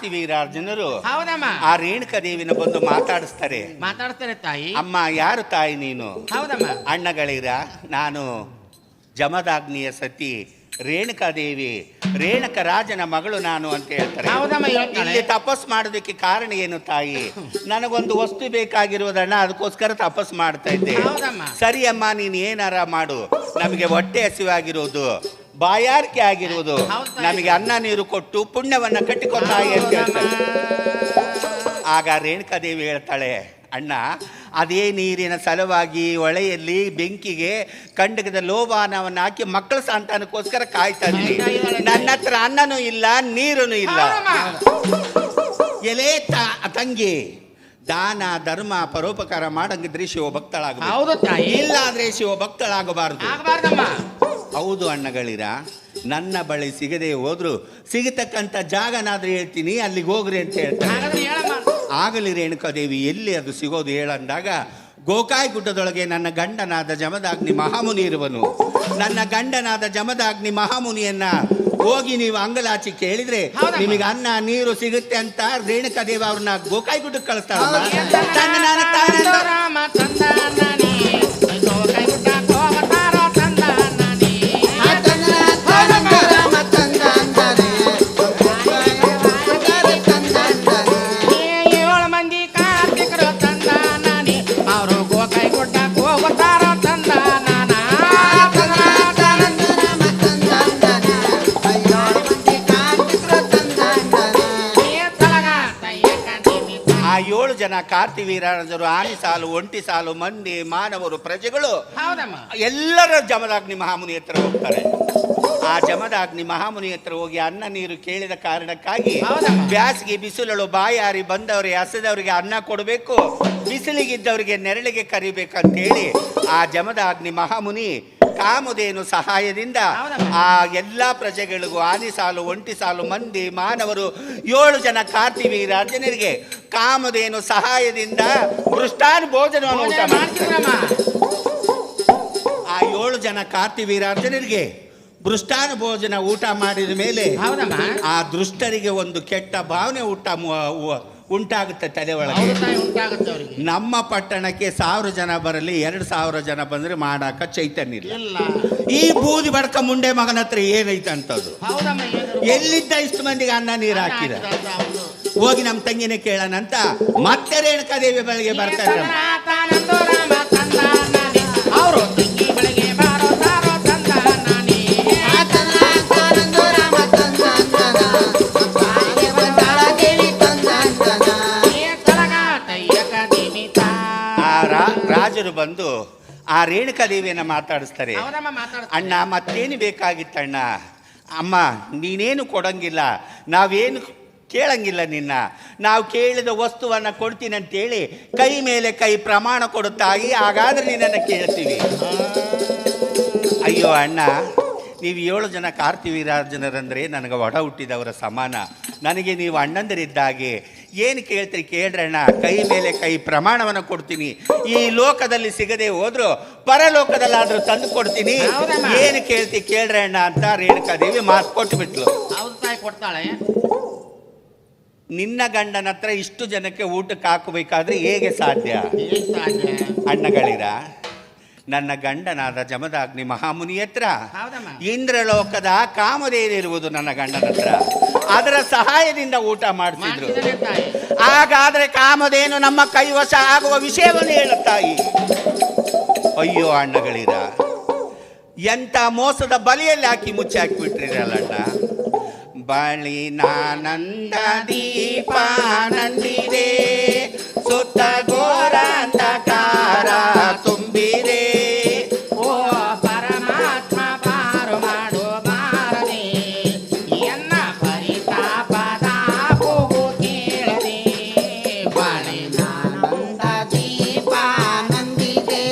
ಕಾರ್ತಿವೀರಾರ್ಜುನರು ಹೌದಮ್ಮ. ಆ ರೇಣುಕಾದೇವಿನ ಬಂದು ಮಾತಾಡಿಸ್ತಾರೆ. ಮಾತಾಡ್ತಾರೆ ತಾಯಿ. ಅಮ್ಮ ಯಾರು ತಾಯಿ ನೀನು? ಹೌದಮ್ಮ. ಅಣ್ಣಗಳಿರ ನಾನು ಜಮದಾಗ್ನಿಯ ಸತಿ ರೇಣುಕಾದೇವಿ, ರೇಣುಕ ರಾಜನ ಮಗಳು ನಾನು ಅಂತ ಹೇಳ್ತಾರೆ. ಹೌದಮ್ಮ, ಹೇಳ್ತಾಳೆ. ಇಲ್ಲಿ ತಪಸ್ ಮಾಡೋದಕ್ಕೆ ಕಾರಣ ಏನು ತಾಯಿ? ನನಗೊಂದು ವಸ್ತು ಬೇಕಾಗಿರೋದಣ್ಣ, ಅದಕ್ಕೋಸ್ಕರ ತಪಸ್ ಮಾಡ್ತಾ ಇದ್ದೆ. ಹೌದಮ್ಮ. ಸರಿ ಅಮ್ಮ, ನೀನು ಏನಾರ ಮಾಡು, ನಮಗೆ ಹೊಟ್ಟೆ ಹಸಿವಾಗಿರೋದು, ಬಾಯಾರಿಕೆ ಆಗಿರುವುದು, ನಮಗೆ ಅನ್ನ ನೀರು ಕೊಟ್ಟು ಪುಣ್ಯವನ್ನ ಕಟ್ಟಿಕೊತಾಯಿ ಅಂತ ಹೇಳ್ತಾರೆ. ಆಗ ರೇಣುಕಾದೇವಿ ಹೇಳ್ತಾಳೆ, ಅಣ್ಣ ಅದೇ ನೀರಿನ ಸಲುವಾಗಿ ಹೊಳೆಯಲ್ಲಿ ಬೆಂಕಿಗೆ ಕಂಡಗದ ಲೋಬಾನವನ್ನು ಹಾಕಿ ಮಕ್ಕಳ ಸಂತಾನಕ್ಕೋಸ್ಕರ ಕಾಯ್ತಾ ಇದ್ದೀನಿ. ನನ್ನ ಹತ್ರ ಅನ್ನನೂ ಇಲ್ಲ, ನೀರೂ ಇಲ್ಲ. ಎಲೆ ತಂಗಿ, ದಾನ ಧರ್ಮ ಪರೋಪಕಾರ ಮಾಡಂಗಿದ್ರೆ ಶಿವ ಭಕ್ತಳಾಗಬೇಕು, ಇಲ್ಲಾದ್ರೆ ಶಿವ ಭಕ್ತಳಾಗಬಾರದು. ಹೌದು ಅಣ್ಣಗಳಿರ, ನನ್ನ ಬಳಿ ಸಿಗದೆ ಹೋದ್ರು ಸಿಗತಕ್ಕಂಥ ಜಾಗನಾದ್ರೂ ಹೇಳ್ತೀನಿ, ಅಲ್ಲಿಗೆ ಹೋಗ್ರಿ ಅಂತ ಹೇಳ್ತಾರೆ. ಆಗಲಿ ರೇಣುಕಾದೇವಿ, ಎಲ್ಲಿ ಅದು ಸಿಗೋದು ಹೇಳಂದಾಗ, ಗೋಕಾಯಿ ಗುಡ್ಡದೊಳಗೆ ನನ್ನ ಗಂಡನಾದ ಜಮದಾಗ್ನಿ ಮಹಾಮುನಿ ಇರುವನು. ನನ್ನ ಗಂಡನಾದ ಜಮದಾಗ್ನಿ ಮಹಾಮುನಿಯನ್ನ ಹೋಗಿ ನೀವು ಅಂಗಲಾಚಿ ಕೇಳಿದ್ರೆ ನಿಮಗೆ ಅನ್ನ ನೀರು ಸಿಗುತ್ತೆ ಅಂತ ರೇಣುಕಾದೇವಿ ಅವ್ರನ್ನ ಗೋಕಾಯಿ ಗುಡ್ಡಕ್ಕೆ ಕಳಿಸ್ತಾಳ. ಜನ ಕಾರ್ತಿವೀರಾಜರು, ಆನಿ ಸಾಲು, ಒಂಟಿ ಸಾಲು, ಮಂದಿ, ಮಾನವರು, ಪ್ರಜೆಗಳು ಎಲ್ಲರ ಜಮದಾಗ್ನಿ ಮಹಾಮುನಿ ಹತ್ರ ಹೋಗ್ತಾರೆ. ಆ ಜಮದಾಗ್ನಿ ಮಹಾಮುನಿ ಹತ್ರ ಹೋಗಿ ಅನ್ನ ನೀರು ಕೇಳಿದ ಕಾರಣಕ್ಕಾಗಿ ಬ್ಯಾಸಿಗೆ ಬಿಸಿಲಳು ಬಾಯಾರಿ ಬಂದವರಿಗೆ ಹಸದವರಿಗೆ ಅನ್ನ ಕೊಡಬೇಕು, ಬಿಸಿಲಿಗಿದ್ದವರಿಗೆ ನೆರಳಿಗೆ ಕರಿಬೇಕಂತೇಳಿ ಆ ಜಮದಾಗ್ನಿ ಮಹಾಮುನಿ ಕಾಮಧೇನು ಸಹಾಯದಿಂದ ಆ ಎಲ್ಲ ಪ್ರಜೆಗಳಿಗೂ ಆನಿ ಸಾಲು, ಒಂಟಿ ಸಾಲು, ಮಂದಿ, ಮಾನವರು 7 ಜನ ಕಾರ್ತಿವೀರಾರ್ಜುನರಿಗೆ ಕಾಮಧೇನು ಸಹಾಯದಿಂದ ಮೃಷ್ಟಾನ್ನ ಭೋಜನವನ್ನು ಊಟ ಮಾಡ್ತಾರೆ. ಆ 7 ಜನ ಕಾರ್ತಿವೀರಾರ್ಜುನರಿಗೆ ಮೃಷ್ಟಾನ್ನ ಭೋಜನ ಊಟ ಮಾಡಿದ ಮೇಲೆ ಆ ದುಷ್ಟರಿಗೆ ಒಂದು ಕೆಟ್ಟ ಭಾವನೆ ಉಂಟಾಗುತ್ತೆ ತಲೆ ಒಳಗೆ. ನಮ್ಮ ಪಟ್ಟಣಕ್ಕೆ 1000 ಜನ ಬರಲಿ, 2000 ಜನ ಬಂದ್ರೆ ಮಾಡಾಕ ಚೈತನ್ಯ ಇಲ್ಲ. ಈ ಬೂದಿ ಬಡ್ಕ ಮುಂಡೆ ಮಗನ ಹತ್ರ ಏನೈತೆ ಅಂತದ್ದು, ಎಲ್ಲಿದ್ದ ಇಷ್ಟು ಮಂದಿಗೆ ಅನ್ನ ನೀರು ಹಾಕಿದ, ಹೋಗಿ ನಮ್ಮ ತಂಗಿನೇ ಕೇಳೋಣ ಅಂತ ಮತ್ತೆ ರೇಣುಕಾದೇವಿ ಬಳಿಗೆ ಬರ್ತಾರೆ. ರಾಜರು ಬಂದು ಆ ರೇಣುಕಾದೇವಿಯನ್ನ ಮಾತಾಡಿಸ್ತಾರೆ. ಅಣ್ಣ ಮತ್ತೇನು ಬೇಕಾಗಿತ್ತಣ್ಣ? ಅಮ್ಮ ನೀನೇನು ಕೊಡಂಗಿಲ್ಲ, ನಾವೇನು ಕೇಳಂಗಿಲ್ಲ ನಿನ್ನ, ನಾವು ಕೇಳಿದ ವಸ್ತುವನ್ನು ಕೊಡ್ತೀನಿ ಅಂತೇಳಿ ಕೈ ಮೇಲೆ ಕೈ ಪ್ರಮಾಣ ಕೊಡುತ್ತಾಗಿ, ಹಾಗಾದ್ರೆ ನಿನ್ನನ್ನು ಕೇಳ್ತೀವಿ. ಅಯ್ಯೋ ಅಣ್ಣ, ನೀವು 7 ಜನ ಕಾರ್ತಿವೀರಾರ್ಜುನರಂದರೆ ನನಗೆ ಒಡ ಹುಟ್ಟಿದವರ ಸಮಾನ, ನನಗೆ ನೀವು ಅಣ್ಣಂದರಿದ್ದಾಗೆ, ಏನು ಕೇಳ್ತೀರಿ ಕೇಳ್ರಣ್ಣ, ಕೈ ಮೇಲೆ ಕೈ ಪ್ರಮಾಣವನ್ನು ಕೊಡ್ತೀನಿ, ಈ ಲೋಕದಲ್ಲಿ ಸಿಗದೆ ಹೋದ್ರು ಪರಲೋಕದಲ್ಲಾದ್ರೂ ತಂದು ಕೊಡ್ತೀನಿ, ಏನು ಕೇಳ್ತಿ ಕೇಳ್ರಣ್ಣ ಅಂತ ರೇಣುಕಾದೇವಿ ಮಾತು ಕೊಟ್ಟು ಬಿಟ್ಲು. ಕೊಡ್ತಾಳೆ. ನಿನ್ನ ಗಂಡನ ಹತ್ರ ಇಷ್ಟು ಜನಕ್ಕೆ ಊಟಕ್ಕೆ ಹಾಕಬೇಕಾದ್ರೆ ಹೇಗೆ ಸಾಧ್ಯ ಅಣ್ಣಗಳಿರ? ನನ್ನ ಗಂಡನಾದ ಜಮದಾಗ್ನಿ ಮಹಾಮುನಿ ಹತ್ರ ಇಂದ್ರಲೋಕದ ಕಾಮಧೇನಿರುವುದು ನನ್ನ ಗಂಡನ ಹತ್ರ, ಅದರ ಸಹಾಯದಿಂದ ಊಟ ಮಾಡಿಸಿದ್ರು. ಹಾಗಾದ್ರೆ ಕಾಮಧೇನು ನಮ್ಮ ಕೈವಶ ಆಗುವ ವಿಷಯವನ್ನು ಹೇಳುತ್ತಾಯಿ. ಅಯ್ಯೋ ಅಣ್ಣಗಳಿರ, ಎಂತ ಮೋಸದ ಬಲಿಯಲ್ಲಿ ಹಾಕಿ ಮುಚ್ಚಿ ಹಾಕಿಬಿಟ್ರಿರಲ್ಲಣ್ಣ. ಬಳಿನಾನಂದ ದೀಪ ನಂದಿದೆ, ಸುತ್ತ ಘೋರ ಅಂಧಕಾರ ತುಂಬಿದೆ, ಓ ಪರಮಾತ್ಮ ಪಾರು ಮಾಡು ಬಾರದೆ, ಎನ್ನ ಪರಿತಾಪದ ಕೂಗು ಕೇಳದೆ. ಬಳಿನಾನಂದ ದೀಪ ನಂದಿದೆ,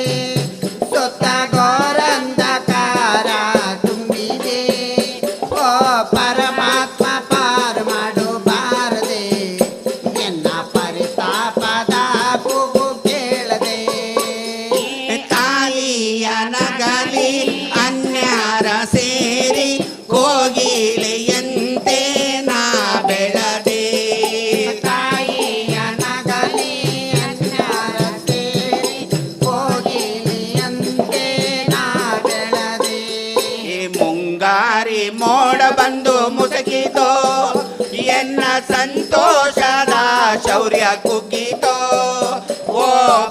ಸುತ್ತ ಘೋರ ಅಂಧಕಾರ ತುಂಬಿದೆ, ಓ ಪರಮಾತ್ಮ ಪಾರು ಮಾಡು ಬಾರದೆ, ಎನ್ನ ಪರಿತಾಪದ ಕೂಗು ಕೇಳದೆ. ಸಾರಿ ಮೋಡ ಬಂದು ಮುಸುಕಿತೋ, ಎನ್ನ ಸಂತೋಷದ ಶೌರ್ಯ ಕುಗ್ಗಿತೋ. ಓ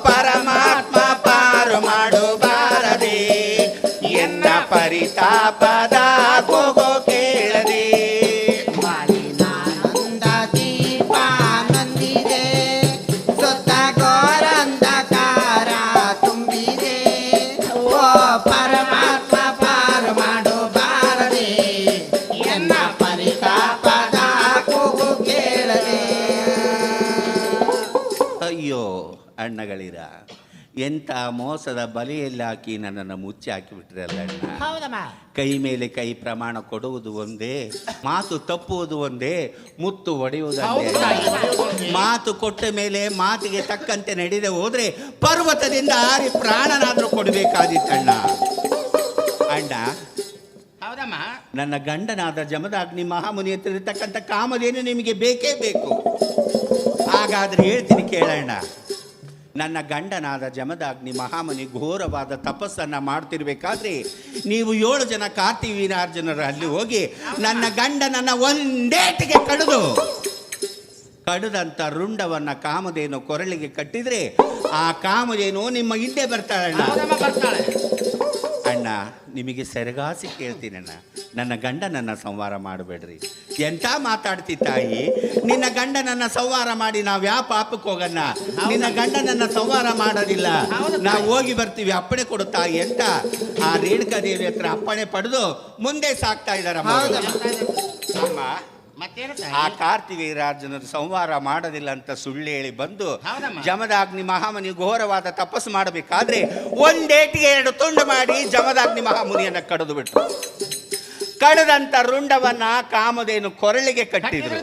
ಪರಮಾತ್ಮ ಪಾರು ಮಾಡು ಬಾರದೆ, ಎನ್ನ ಪರಿತಾಪದ ಕೂಗು ಕೇಳದೆ. ಮಾಲಿನಾನಂದ ದೀಪ ನಂದಿದೆ, ಸುತ್ತ ಘೋರಂಧಕಾರ ತುಂಬಿದೆ. ಓ ಪರಮಾತ್ಮ ಪಾರು ಮಾಡು ಬಾರದೆ, ಎನ್ನ ಪರಿತಾಪದ ಕೂಗು ಕೇಳದೆ. ಅಯ್ಯೋ ಅಣ್ಣಗಳಿರ, ಎಂಥ ಮೋಸದ ಬಲೆಯಲ್ಲಿ ಹಾಕಿ ನನ್ನನ್ನು ಮುಚ್ಚಿ ಹಾಕಿಬಿಟ್ರಲ್ಲ ಅಣ್ಣ. ಹೌದಮ್ಮ. ಕೈ ಮೇಲೆ ಕೈ ಪ್ರಮಾಣ ಕೊಡುವುದು ಒಂದೇ, ಮಾತು ತಪ್ಪುವುದು ಒಂದೇ, ಮುತ್ತು ಒಡೆಯುವುದೊಂದೇ. ಮಾತು ಕೊಟ್ಟ ಮೇಲೆ ಮಾತಿಗೆ ತಕ್ಕಂತೆ ನಡೆದೇ ಹೋದ್ರೆ ಪರ್ವತದಿಂದ ಹಾರಿ ಪ್ರಾಣನಾದರೂ ಕೊಡಬೇಕಾದಿತ್ತಣ್ಣ. ಅಣ್ಣ, ಹೌದಮ್ಮ. ನನ್ನ ಗಂಡನಾದ ಜಮದಾಗ್ನಿ ಮಹಾಮುನಿ ಹತ್ರ ಇರ್ತಕ್ಕಂಥ ಕಾಮಧೇನು ನಿಮಗೆ ಬೇಕೇ ಬೇಕು. ಹಾಗಾದ್ರೆ ಹೇಳ್ತೀನಿ ಕೇಳೋಣ. ನನ್ನ ಗಂಡನಾದ ಜಮದಾಗ್ನಿ ಮಹಾಮುನಿ ಘೋರವಾದ ತಪಸ್ಸನ್ನು ಮಾಡ್ತಿರ್ಬೇಕಾದ್ರೆ ನೀವು 7 ಜನ ಕಾರ್ತಿವೀರಾರ್ಜುನರು ಅಲ್ಲಿ ಹೋಗಿ ನನ್ನ ಗಂಡನನ್ನು ಒಂದೇಟಿಗೆ ಕಡಿದಂಥ ರುಂಡವನ್ನು ಕಾಮಧೇನು ಕೊರಳಿಗೆ ಕಟ್ಟಿದ್ರೆ ಆ ಕಾಮಧೇನು ನಿಮ್ಮ ಹಿಂದೆ ಬರ್ತಾಳಣ್ಣ. ಅಣ್ಣ, ನಿಮಗೆ ಸೆರಗಾಸಿ ಕೇಳ್ತೀನಣ್ಣ, ನನ್ನ ಗಂಡನನ್ನ ಸಂಹಾರ ಮಾಡಬೇಡ್ರಿ. ಎಂತ ಮಾತಾಡ್ತಿ ತಾಯಿ, ನಿನ್ನ ಗಂಡನನ್ನ ಸಂಹಾರ ಮಾಡಿ ನಾವು ಯಾವ ಪಾಪಕ್ಕೆ ಹೋಗಣ್ಣ? ನಿನ್ನ ಗಂಡನನ್ನ ಸಂಹಾರ ಮಾಡೋದಿಲ್ಲ, ನಾವು ಹೋಗಿ ಬರ್ತೀವಿ, ಅಪ್ಪಣೆ ಕೊಡು ತಾಯಿ ಅಂತ ಆ ರೇಣುಕಾದೇವಿ ಹತ್ರ ಅಪ್ಪಣೆ ಪಡೆದು ಮುಂದೆ ಸಾಕ್ತಾ ಇದ್ದಾರಮ್ಮ. ಅಮ್ಮ, ಆ ಕಾರ್ತಿವೀರಾರ್ಜುನರು ಸಂಹಾರ ಮಾಡೋದಿಲ್ಲ ಅಂತ ಸುಳ್ಳು ಹೇಳಿ ಬಂದು ಜಮದಾಗ್ನಿ ಮಹಾಮುನಿ ಘೋರವಾದ ತಪಸ್ಸು ಮಾಡಬೇಕಾದ್ರೆ ಒಂದೇಟಿಗೆ 2 ತುಂಡು ಮಾಡಿ ಜಮದಾಗ್ನಿ ಮಹಾಮುನಿಯನ್ನ ಕಡಿದು ಬಿಟ್ರು. ಕಡದಂತ ರುಂಡವನ್ನ ಕಾಮಧೇನು ಕೊರಳಿಗೆ ಕಟ್ಟಿದ್ರು.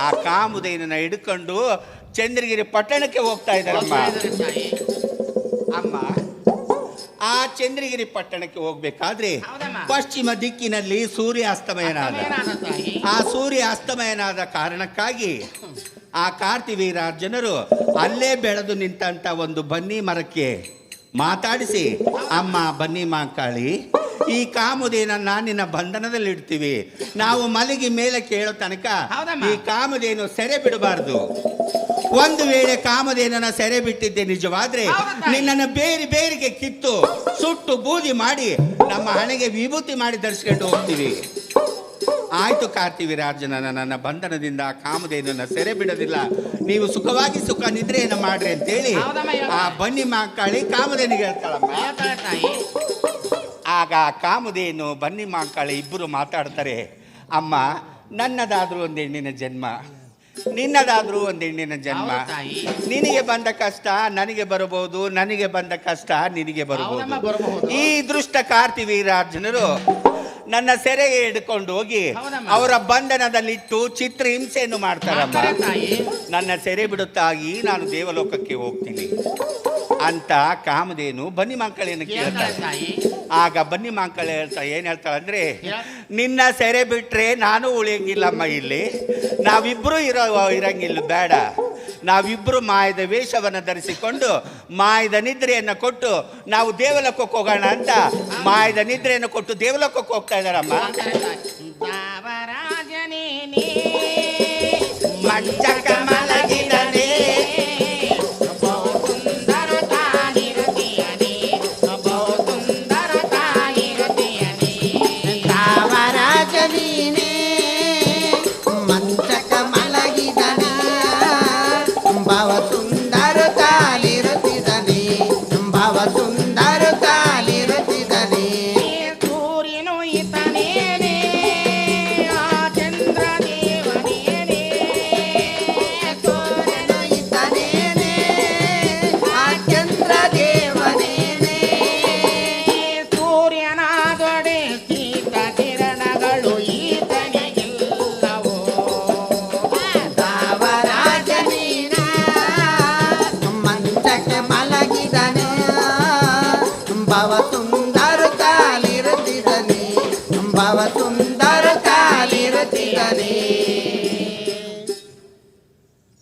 ಆ ಕಾಮಧೇನನ್ನ ಹಿಡ್ಕೊಂಡು ಚಂದ್ರಗಿರಿ ಪಟ್ಟಣಕ್ಕೆ ಹೋಗ್ತಾ ಇದ್ದಾರಮ್ಮ. ಅಮ್ಮ, ಆ ಚಂದ್ರಗಿರಿ ಪಟ್ಟಣಕ್ಕೆ ಹೋಗ್ಬೇಕಾದ್ರೆ ಪಶ್ಚಿಮ ದಿಕ್ಕಿನಲ್ಲಿ ಸೂರ್ಯಾಸ್ತಮಯನಾದ. ಆ ಸೂರ್ಯಾಸ್ತಮಯನಾದ ಕಾರಣಕ್ಕಾಗಿ ಆ ಕಾರ್ತಿವೀರಾರ್ಜುನರು ಅಲ್ಲೇ ಬೆಳೆದು ನಿಂತಂತ ಒಂದು ಬನ್ನಿ ಮರಕ್ಕೆ ಮಾತಾಡಿಸಿ, ಅಮ್ಮ ಬನ್ನಿ ಮಾಂಕಾಳಿ, ಈ ಕಾಮಧೇನನ್ನ ನಿನ್ನ ಬಂಧನದಲ್ಲಿ ಇಡ್ತೀವಿ, ನಾವು ಮಲಗಿ ಮೇಲೆ ಕೇಳೋ ತನಕ ಈ ಕಾಮಧೇನು ಸೆರೆ ಬಿಡಬಾರ್ದು. ಒಂದು ವೇಳೆ ಕಾಮಧೇನನ ಸೆರೆ ಬಿಟ್ಟಿದ್ದೆ ನಿಜವಾದ್ರೆ ನಿನ್ನನ್ನು ಬೇರಿಗೆ ಕಿತ್ತು ಸುಟ್ಟು ಬೂದಿ ಮಾಡಿ ನಮ್ಮ ಹಣೆಗೆ ವಿಭೂತಿ ಮಾಡಿ ಧರಿಸ್ಕೊಂಡು ಹೋಗ್ತೀವಿ. ಆಯ್ತು ಕಾರ್ತಿವೀರಾರ್ಜುನನ ನನ್ನ ಬಂಧನದಿಂದ ಕಾಮಧೇನನ್ನ ಸೆರೆ ಬಿಡೋದಿಲ್ಲ, ನೀವು ಸುಖವಾಗಿ ಸುಖ ನಿದ್ರೆಯನ್ನು ಮಾಡ್ರಿ ಅಂತೇಳಿ ಆ ಬನ್ನಿ ಮಾಂಕಾಳಿ ಕಾಮಧೇನಿಗೆ ಹೇಳ್ತಾಳಮ್ಮ. ಆಗ ಕಾಮಧೇನು ಬನ್ನಿ ಮಾಂಕಾಳಿ ಇಬ್ಬರು ಮಾತಾಡ್ತಾರೆ. ಅಮ್ಮ, ನನ್ನದಾದ್ರೂ ಒಂದು ಹೆಣ್ಣಿನ ಜನ್ಮ, ನಿನ್ನದಾದ್ರೂ ಒಂದು ಹೆಣ್ಣಿನ ಜನ್ಮ. ನಿನಗೆ ಬಂದ ಕಷ್ಟ ನನಗೆ ಬರಬಹುದು, ನನಗೆ ಬಂದ ಕಷ್ಟ ನಿನಗೆ ಬರಬಹುದು. ಈ ದೃಷ್ಟ ಕಾರ್ತಿವೀರಾರ್ಜುನರು ನನ್ನ ಸೆರೆಗೆ ಹಿಡ್ಕೊಂಡು ಹೋಗಿ ಅವರ ಬಂಧನದಲ್ಲಿಟ್ಟು ಚಿತ್ರ ಹಿಂಸೆಯನ್ನು ಮಾಡ್ತಾರಮ್ಮ. ನನ್ನ ಸೆರೆ ಬಿಡುತ್ತಾಗಿ ನಾನು ದೇವಲೋಕಕ್ಕೆ ಹೋಗ್ತೀನಿ ಅಂತ ಕಾಮಧೇನು ಬನ್ನಿ ಮಾಂಕಳಿಯನ್ನು ಕೇಳ್ತಾಳೆ. ಆಗ ಬನ್ನಿ ಮಾಂಕಳಿ ಏನ್ ಹೇಳ್ತಾಳೆ ಅಂದ್ರೆ, ನಿನ್ನ ಸೆರೆ ಬಿಟ್ರೆ ನಾನು ಉಳಿಯಂಗಿಲ್ಲಮ್ಮ, ಇಲ್ಲಿ ನಾವಿಬ್ರು ಇರಂಗಿಲ್ಲ, ಬೇಡ, ನಾವಿಬ್ರು ಮಾಯದ ವೇಷವನ್ನು ಧರಿಸಿಕೊಂಡು ಮಾಯದ ನಿದ್ರೆಯನ್ನು ಕೊಟ್ಟು ನಾವು ದೇವಲೋಕಕ್ಕೆ ಹೋಗೋಣ ಅಂತ ಮಾಯದ ನಿದ್ರೆಯನ್ನು ಕೊಟ್ಟು ದೇವಲೋಕಕ್ಕೆ ಹೋಗ್ತಾ ಇದ್ದಾರಮ್ಮ. ಮಂಚಕ ಮಲಗಿದನೆ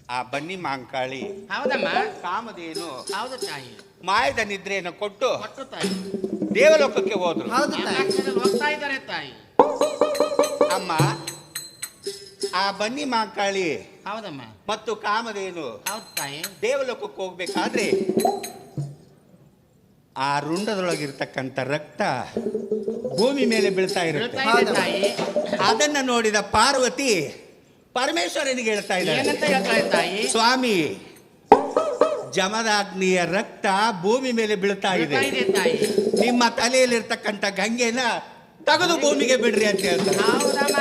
ಆ ಬನ್ನಿ ಮಾಂಕಾಳಿ ಹೌದಮ್ಮ ಕಾಮಧೇನು ಹೌದು ತಾಯಿ ಮಾಯದ ನಿದ್ರೆಯನ್ನು ಕೊಟ್ಟು ದೇವಲೋಕಕ್ಕೆ ಹೋದ್ರು. ಹೌದು ತಾಯಿ. ಆಕಾಶದಲ್ಲಿ ಹೋಗ್ತಾ ಇದ್ದಾರೆ ತಾಯಿ. ಅಮ್ಮ, ಆ ಬನ್ನಿ ಮಾಕಾಳಿ ಹೌದಮ್ಮ. ಮತ್ತು ಕಾಮಧೇನು ಹೌದು ತಾಯಿ. ದೇವಲೋಕಕ್ಕೆ ಹೋಗ್ಬೇಕಾದ್ರೆ ಆ ರುಂಡದೊಳಗಿರ್ತಕ್ಕಂಥ ರಕ್ತ ಭೂಮಿ ಮೇಲೆ ಬೀಳ್ತಾ ಇರುತ್ತೆ. ಹೇಳ್ತಾ ಇದೆ ತಾಯಿ. ಅದನ್ನ ನೋಡಿದ ಪಾರ್ವತಿ ಪರಮೇಶ್ವರನಿಗೆ ಹೇಳ್ತಾ ಇದ್ದಾರೆ, ಏನಂತ ಹೇಳ್ತಾ ಇದೆ ತಾಯಿ? ಸ್ವಾಮಿ, ಜಮದಾಗ್ನಿಯ ರಕ್ತ ಭೂಮಿ ಮೇಲೆ ಬೀಳ್ತಾ ಇದೆ, ಹೇಳ್ತಾ ಇದೆ ತಾಯಿ. ನಿಮ್ಮ ತಲೆಯಲ್ಲಿರ್ತಕ್ಕಂಥ ಗಂಗೆನ ತೆಗೆದು ಭೂಮಿಗೆ ಬಿಡ್ರಿ ಅಂತ ಹೇಳ್ತಾರೆ. ಹೌದಮ್ಮ.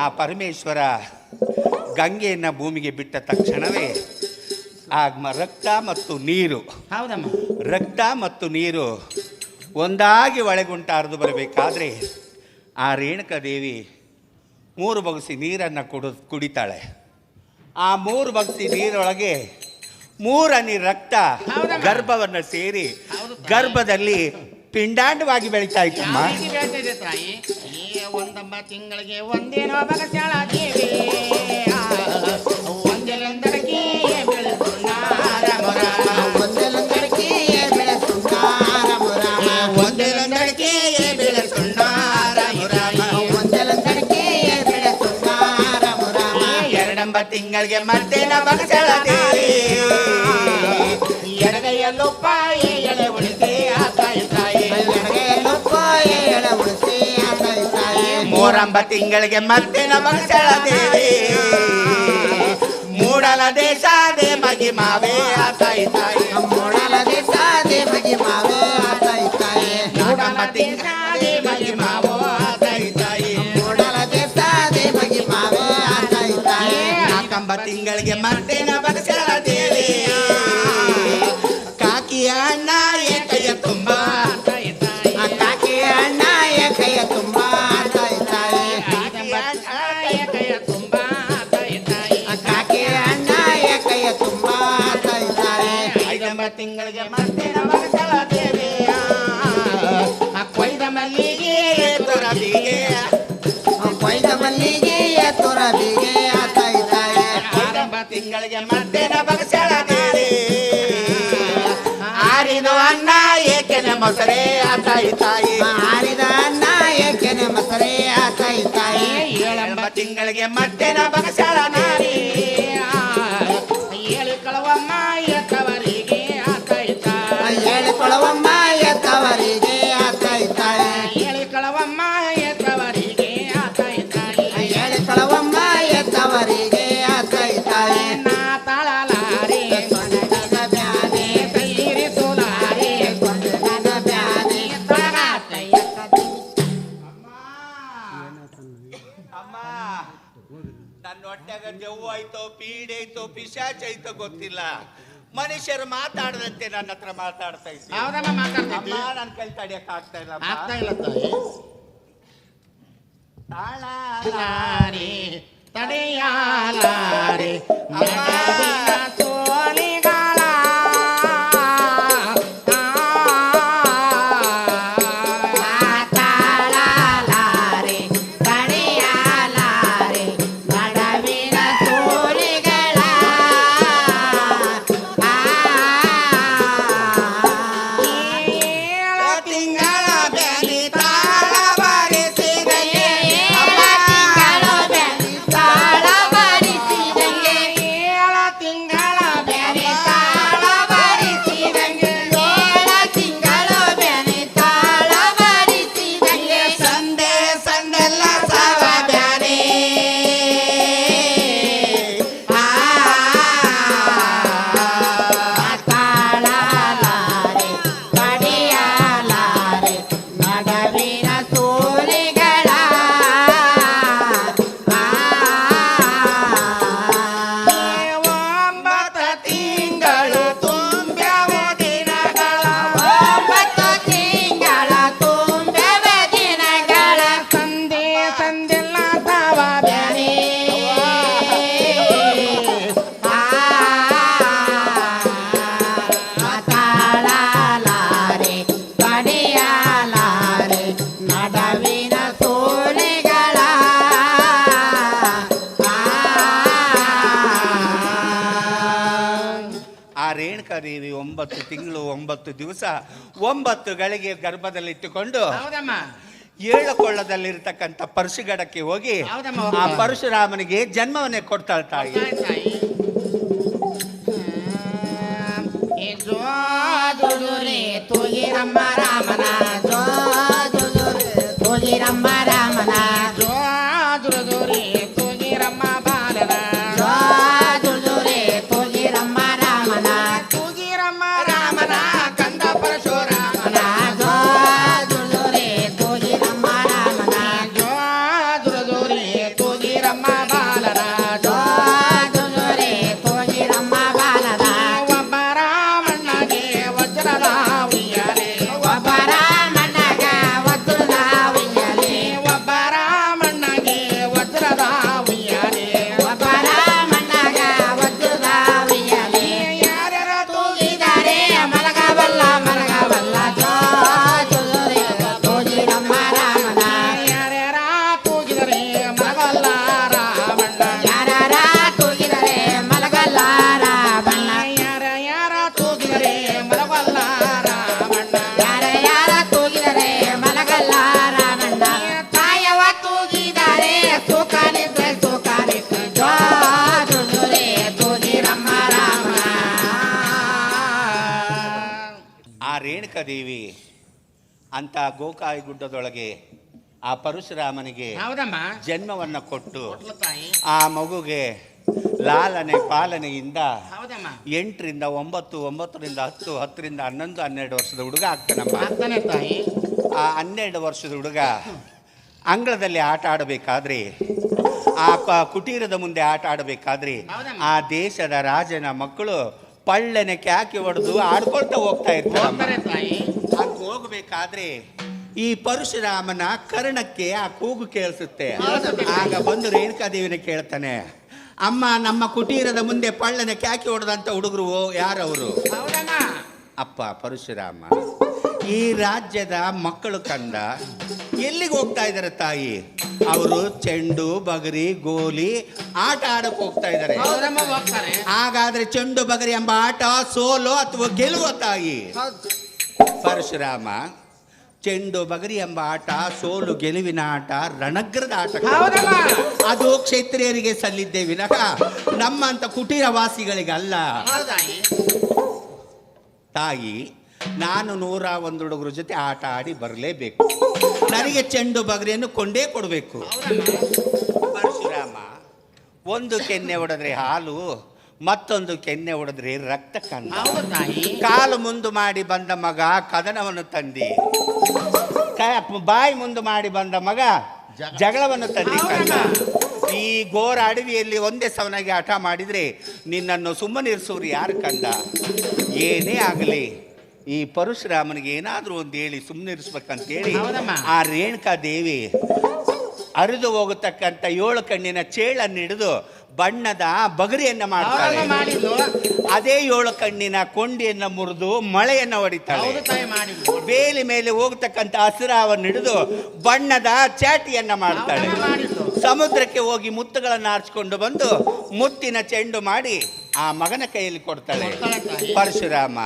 ಆ ಪರಮೇಶ್ವರ ಗಂಗೆಯನ್ನ ಭೂಮಿಗೆ ಬಿಟ್ಟ ತಕ್ಷಣವೇ ಆ ರಕ್ತ ಮತ್ತು ನೀರು, ಹೌದಮ್ಮ. ರಕ್ತ ಮತ್ತು ನೀರು ಒಂದಾಗಿ ಒಳಗುಂಟ ಹರಿದು ಬರಬೇಕಾದ್ರೆ ಆ ರೇಣುಕಾದೇವಿ 3 ಬಗಸಿ ನೀರನ್ನು ಕುಡಿತಾಳೆ. ಆ 3 ಬಗಸಿ ನೀರೊಳಗೆ 3 ಹನಿ ರಕ್ತ ಗರ್ಭವನ್ನು ಸೇರಿ ಗರ್ಭದಲ್ಲಿ ಪಿಂಡಾಂಡವಾಗಿ ಬೆಳೀತಾ ಇತ್ತಮ್ಮ. ಯಾವ ರೀತಿ ಬೆಳ್ತಾ ಇದೆ ತಾಯಿ? ಒಂದಮ್ಮ ತಿಂಗಳಿಗೆ ಒಂದೇನೋ ಬಗಸ್ಯಾಳ ದೇವಿ, ಒಂದೆಲೆಂದಡಕಿ ಬೆಳೆಸುಂದಾರ ಮೊರಾಮ, ಒಂದೆಲಂದಡಕಿ ಬೆಳೆಸುಂದಾರ ಮೊರಾಮ, ಒಂದೆಲೆಂದಡಕಿ ಬೆಳೆಸುಂದಾರ ಮೊರಾಮ, ಒಂದೆಲಂದಡಕಿ ಬೆಳೆಸುಂದಾರ ಮೊರಾಮ, ಎರಡಂಬ ತಿಂಗಳಿಗೆ ಮತ್ತೇನ ಬಗಸ್ಯಾಳ ದೇವಿ, ಎಡಗೈಯಲ್ಲೊಪ್ಪ ಎಳೆ ಉಳಿಸಿ ಆತಾಯಿ ತಾಯಿ, ಎಡಗೈಯಲ್ಲೊಪ್ಪ ಎಳೆ ಉಳಿಸಿ ಆತಾಯಿ ತಾಯಿ, ಮೂರಂಬ ತಿಂಗಳಿಗೆ ಮತ್ತೇನ ಬಗಸ್ಯಾಳ ದೇವಿ, ಮೂಡಲ ದೇಶಾದೆ ಮಗಿಮಾವೆ ಆತಾಯಿ ತಾಯಿ, ಮೂಡಲ ದೇಶಾದೆ ಮಗಿಮಾವೆ ಆತಾಯಿ ತಾಯಿ, ಮೂಡಲ ದೇಶಾದೆ ಮಗಿಮಾವೋ ಆತಾಯಿ ತಾಯಿ, ಮೂಡಲ ದೇಶಾದೆ ಮಗಿಮಾವೆ ಆತಾಯಿ ತಾಯಿ, ನಾಲ್ಕಂಬ ತಿಂಗಳಿಗೆ ಮತ್ತೇನ ಬಗಸ್ಯಾಳ ದೇವಿ, ಕಾಕಿಯ ಅಣ್ಣ ಏಕಯ್ಯ ತುಂಬ ಆತಾಯಿ ತಾಯಿ, ಕಾಕಿ ಅಣ್ಣ ಕೈಯ ತುಂಬ ಆತಾಯಿ ತಾಯಿ, ಐದಂಬ ಏಕಯ್ಯ ತುಂಬ ಆತಾಯಿ ತಾಯಿ, ಕಾಕಿ ಅಣ್ಣ ಕೈಯ ತುಂಬ ಆತಾಯಿ ತಾಯಿ, ಐದಂಬ ತಿಂಗಳಿಗೆ ಮತ್ತೇನ ಬಗಸ್ಯಾಳ ದೇವಿ, ಕೊಯ್ದ ಮಲ್ಲಿಗೆ ತೊರಬಿಗೆ, ಕೊಯ್ದ ಮಲ್ಲಿಗೆ ತೊರಬಿಗೆ ಆತಾಯಿ ತಾಯಿ, ಆರಂಭ ತಿಂಗಳಿಗೆ ಮತ್ತೇನ ಬಗಸ್ಯಾಳ ದೇವಿ, ಆರಿದು ಅನ್ನ ಏಕೆನೆ ಮೊಸರೆ ಆತಾಯಿ ತಾಯಿ, ಆರಿದ ಅಣ್ಣ ಏಕೆನೆ ಮಸರೆ ಆತಾಯಿ ತಾಯಿ, ಏಳಂಬ ತಿಂಗಳಿಗೆ ಮತ್ತೇನ ಬಗಸ್ಯಾಳ ನಾರಿ, ಏಳು ಕಳವಮ್ಮ ಎತ್ತವರಿಗೆ ಆತಾಯಿ ತಾಯಿ, ಹೇಳಿಕೊಳ್ಳವಮ್ಮ ಎತ್ತವರಿಗೆ ಆತಾಯಿ ತಾಯಿ, ಏಳು ಕಳವಮ್ಮ ಎತ್ತವರಿಗೆ ಆತಾಯಿ ತಾಯಿ, ಹೇಳಿಕೊಳ್ಳವಮ್ಮ ಎತ್ತವರಿಗೆ ಆತಾಯಿ ತಾಯಿ, ನಾ ತಾಳಲಾರೆ ಸೊಂಟದ ಬ್ಯಾನೆ ತೈರಿ ಸೋಲಾರೆ ಸೊಂಟದ ಬ್ಯಾನೆ ತಳಗಾತಯ್ಯ ಅಮ್ಮ, ನನ್ನ ಹೊಟ್ಟೆಗ ದೆವ್ವ ಐತೋ, ಪೀಡೆ ಐತೋ, ಪಿಶಾಚ ಐತೋ ಗೊತ್ತಿಲ್ಲ, ಮನುಷ್ಯರು ಮಾತಾಡದಂತೆ ನನ್ನ ಹತ್ರ ಮಾತಾಡ್ತಾ ಇದ್ದೆ. ಯಾವ್ದಮ್ಮ ಮಾತಾಡ್ತೈತಿ? ಅಮ್ಮ, ನನ್ನ ಕೈ ತಡಿಯಕ್ ಆಗ್ತಾ ಇಲ್ಲ ಆಗ್ತಾ ಇಲ್ಲ ತಾಯಿ. ತಾಳಲಾರೆ ತಡೆಯಲಾರೆ ನಡುವಿನ ಸೋಲಿಗಳ ತಾಳಲಾರೆ ತಡೆಯಲಾರೆ ನಡವಿನ ಸೋಲಿಗಳ ಏಳು ತಿಂಗಳ ಬೆಲಿ ತಾಳ ಬರಿಸಿದೆಯೇ ತಾಳ ಬರಿಸಿದಂಗೆ ಏಳು ತಿಂಗಳ 9 ತಿಂಗಳು 9 ದಿವಸ 9 ಗಳಿಗೆ ಗರ್ಭದಲ್ಲಿಟ್ಟುಕೊಂಡು ಹೌದಮ್ಮ 7 ಕೊಳ್ಳದಲ್ಲಿರ್ತಕ್ಕಂಥ ಪರಶುಗಡಕ್ಕೆ ಹೋಗಿ ಹೌದಮ್ಮ, ಆ ಪರಶುರಾಮನಿಗೆ ಜನ್ಮವನ್ನೇ ಕೊಡ್ತಾಳೆ ತಾಯಿ. ತಾಯಿ ಜೋದುರೆ ತೋಗಿರಮ್ಮ ರಾಮನ ತೋಗಿರಮ್ಮ ರಾಮನ ಜೋದುರೆ ತೋಗಿರಮ್ಮ ಬಾಲನ ಜೋದುರೆ ತೋಗಿರಮ್ಮ ರಾಮನ ತೋಗಿರಮ್ಮ ರಾಮನ ಕಂದ ಪರಶುರಾಮನ ಜೋದುರೆ ತೋಗಿರಮ್ಮ ರಾಮನ ಜೋದುರೆ ತೋಗಿರಮ್ಮ ಬಾಲನ ಜೋದುರೆ ತೋಗಿರಮ್ಮ ಬಾಲನ ಒಬ್ಬ ರಾಮಣ್ಣಗೆ ವಜ್ರದ ಉಯ್ಯಾಲೆ ಒಬ್ಬ ರಾಮಣ್ಣಗ ವಜ್ರದ ಉಯ್ಯಾಲೆ ಒಬ್ಬ ರಾಮಣ್ಣಗೆ ವಜ್ರದ ಉಯ್ಯಾಲೆ ಒಬ್ಬ ರಾಮಣ್ಣಗ ವಜ್ರದ ಉಯ್ಯಾಲೆ ಯಾರ್ಯಾರ ತೂಗಿದ್ದಾರೆ ಮಲಗಬಲ್ಲ ಮಲಗಬಲ್ಲ ಜೋದುರೆ ತೋಗಿರಮ್ಮ ರಾಮನ ಯಾರ್ಯಾರ ತೂಗಿದರೆ ಮಲಗಲ್ಲ ರಾಮಣ್ಣ ಯಾರ್ಯಾರ ತೂಗಿದರೆ ಮಲಗಲ್ಲ ರಾಮಣ್ಣ ಯಾರ ತೂಗಿದರೆ ಮಲಗಲ್ಲ ರಾಮಣ್ಣ ಯಾರ ತೂಗಿದರೆ ಮಲಗಲ್ಲ ರಾಮಣ್ಣ ತಾಯವ ತೂಗಿದರೆ ಸುಖನಿದ್ರೆ ಸುಖನಿದ್ರೆ ಜೋದುರೆ ತೋಗಿರಮ್ಮ ರಾಮನ ಆ ರೇಣುಕಾದೇವಿ ಅಂತ ಗೋಕಾಯಿ ಗುಡ್ಡದೊಳಗೆ ಆ ಪರಶುರಾಮನಿಗೆ ಹೌದಮ್ಮ ಜನ್ಮವನ್ನ ಕೊಟ್ಟು ಕೊಟ್ಲು ತಾಯಿ ಆ ಮಗುಗೆ ಲಾಲನೆ ಪಾಲನೆಯಿಂದ ಹೌದಮ್ಮ 8 ರಿಂದ 9, 9 ರಿಂದ 10, 10 ರಿಂದ 11, 12 ವರ್ಷದ ಹುಡುಗ ಆಗ್ತಾನಮ್ಮ. ಆಗ್ತಾನೆ ತಾಯಿ ಆ 12 ವರ್ಷದ ಹುಡುಗ ಅಂಗಳದಲ್ಲಿ ಆಟ ಆಡಬೇಕಾದ್ರೆ, ಆ ಕುಟೀರದ ಮುಂದೆ ಆಟ ಆಡಬೇಕಾದ್ರೆ ಹೌದಮ್ಮ. ಆ ದೇಶದ ರಾಜನ ಮಕ್ಕಳು ಪಳ್ಳೆನೆ ಕ್ಯಾಕಿ ಹೊಡೆದು ಆಡ್ಕೊಳ್ತಾ ಹೋಗ್ತಾ ಇರ್ತಾರೆ. ಹೋಗ್ತಾರೆ ತಾಯಿ ಹಂಗ ಹೋಗ್ಬೇಕಾದ್ರೆ ಈ ಪರಶುರಾಮನ ಕರ್ಣಕ್ಕೆ ಆ ಕೂಗು ಕೇಳಿಸುತ್ತೆ. ಆಗ ಬಂದು ರೇಣುಕಾದೇವಿನ ಕೇಳ್ತಾನೆ, ಅಮ್ಮ ನಮ್ಮ ಕುಟೀರದ ಮುಂದೆ ಪಳ್ಳನೆ ಕ್ಯಾಕಿ ಹೊಡೆದಂತ ಹುಡುಗರು ಯಾರವರು? ಹೌದಮ್ಮ ಅಪ್ಪ ಪರಶುರಾಮ, ಈ ರಾಜ್ಯದ ಮಕ್ಕಳು ಕಂದ ಎಲ್ಲಿಗೆ ಹೋಗ್ತಾ ಇದ್ದಾರೆ ತಾಯಿ? ಅವರು ಚೆಂಡು ಬಗರಿ ಗೋಲಿ ಆಟ ಆಡಕ್ಕೆ ಹೋಗ್ತಾ ಇದ್ದಾರೆ. ಹೌದಮ್ಮ ಹೋಗ್ತಾರೆ ಹಾಗಾದ್ರೆ ಚೆಂಡು ಬಗರಿ ಎಂಬ ಆಟ ಸೋಲೋ ಅಥವಾ ಗೆಲುವ ತಾಯಿ? ಪರಶುರಾಮ, ಚೆಂಡು ಬಗರಿ ಎಂಬ ಆಟ ಸೋಲು ಗೆಲುವಿನ ಆಟ, ರಣಗ್ರದ ಆಟ. ಹೌದಮ್ಮ ಅದು ಕ್ಷತ್ರಿಯರಿಗೆ ಸಲ್ಲಿದ್ದೇ ವಿನಃ ನಮ್ಮಂತ ಕುಟೀರ ವಾಸಿಗಳಿಗೆ ಅಲ್ಲ. ಹೌದಾಯಿ ತಾಯಿ, ನಾನು 101 ಹುಡುಗರ ಜೊತೆ ಆಟ ಆಡಿ ಬರಲೇಬೇಕು. ನನಗೆ ಚೆಂಡು ಬಗರಿಯನ್ನು ಕೊಂಡೇ ಕೊಡಬೇಕು. ಪರಶುರಾಮ, ಒಂದು ಕೆನ್ನೆ ಹೊಡೆದ್ರೆ ಹಾಲು, ಮತ್ತೊಂದು ಕೆನ್ನೆ ಹೊಡೆದ್ರೆ ರಕ್ತ ಕಂದ. ಹೌದು ತಾಯಿ ಕಾಲು ಮುಂದು ಮಾಡಿ ಬಂದ ಮಗ ಕದನವನ್ನು ತಂದಿ, ಬಾಯಿ ಮುಂದು ಮಾಡಿ ಬಂದ ಮಗ ಜಗಳವನ್ನು ತಂದಿ ಕಂದ. ಈ ಘೋರ ಅಡವಿಯಲ್ಲಿ ಒಂದೇ ಸವನಾಗಿ ಹಠ ಮಾಡಿದ್ರೆ ನಿನ್ನನ್ನು ಸುಮ್ಮನಿರಿಸೋರು ಯಾರು ಕಂದ? ಏನೇ ಆಗಲಿ ಈ ಪರಶುರಾಮನಿಗೆ ಏನಾದರೂ ಒಂದು ಹೇಳಿ ಸುಮ್ಮನಿರಿಸ್ಬೇಕಂತೇಳಿ ಆ ರೇಣುಕಾದೇವಿ ಹರಿದು ಹೋಗತಕ್ಕಂಥ 7 ಕಣ್ಣಿನ ಚೇಳನ್ನು ಹಿಡಿದು ಬಣ್ಣದ ಬಗರಿಯನ್ನ ಮಾಡ್ತಾಳೆ. ಅದೇ 7 ಕಣ್ಣಿನ ಕೊಂಡಿಯನ್ನ ಮುರಿದು ಮಳೆಯನ್ನ ಹೊಡಿತಾಳೆ. ಬೇಲಿ ಮೇಲೆ ಹೋಗತಕ್ಕಂಥ ಹಸಿರಾವನ್ನು ಹಿಡಿದು ಬಣ್ಣದ ಚಾಟಿಯನ್ನ ಮಾಡ್ತಾಳೆ. ಸಮುದ್ರಕ್ಕೆ ಹೋಗಿ ಮುತ್ತುಗಳನ್ನು ಆರಿಸಿಕೊಂಡು ಬಂದು ಮುತ್ತಿನ ಚೆಂಡು ಮಾಡಿ ಆ ಮಗನ ಕೈಯಲ್ಲಿ ಕೊಡ್ತಾಳೆ. ಪರಶುರಾಮ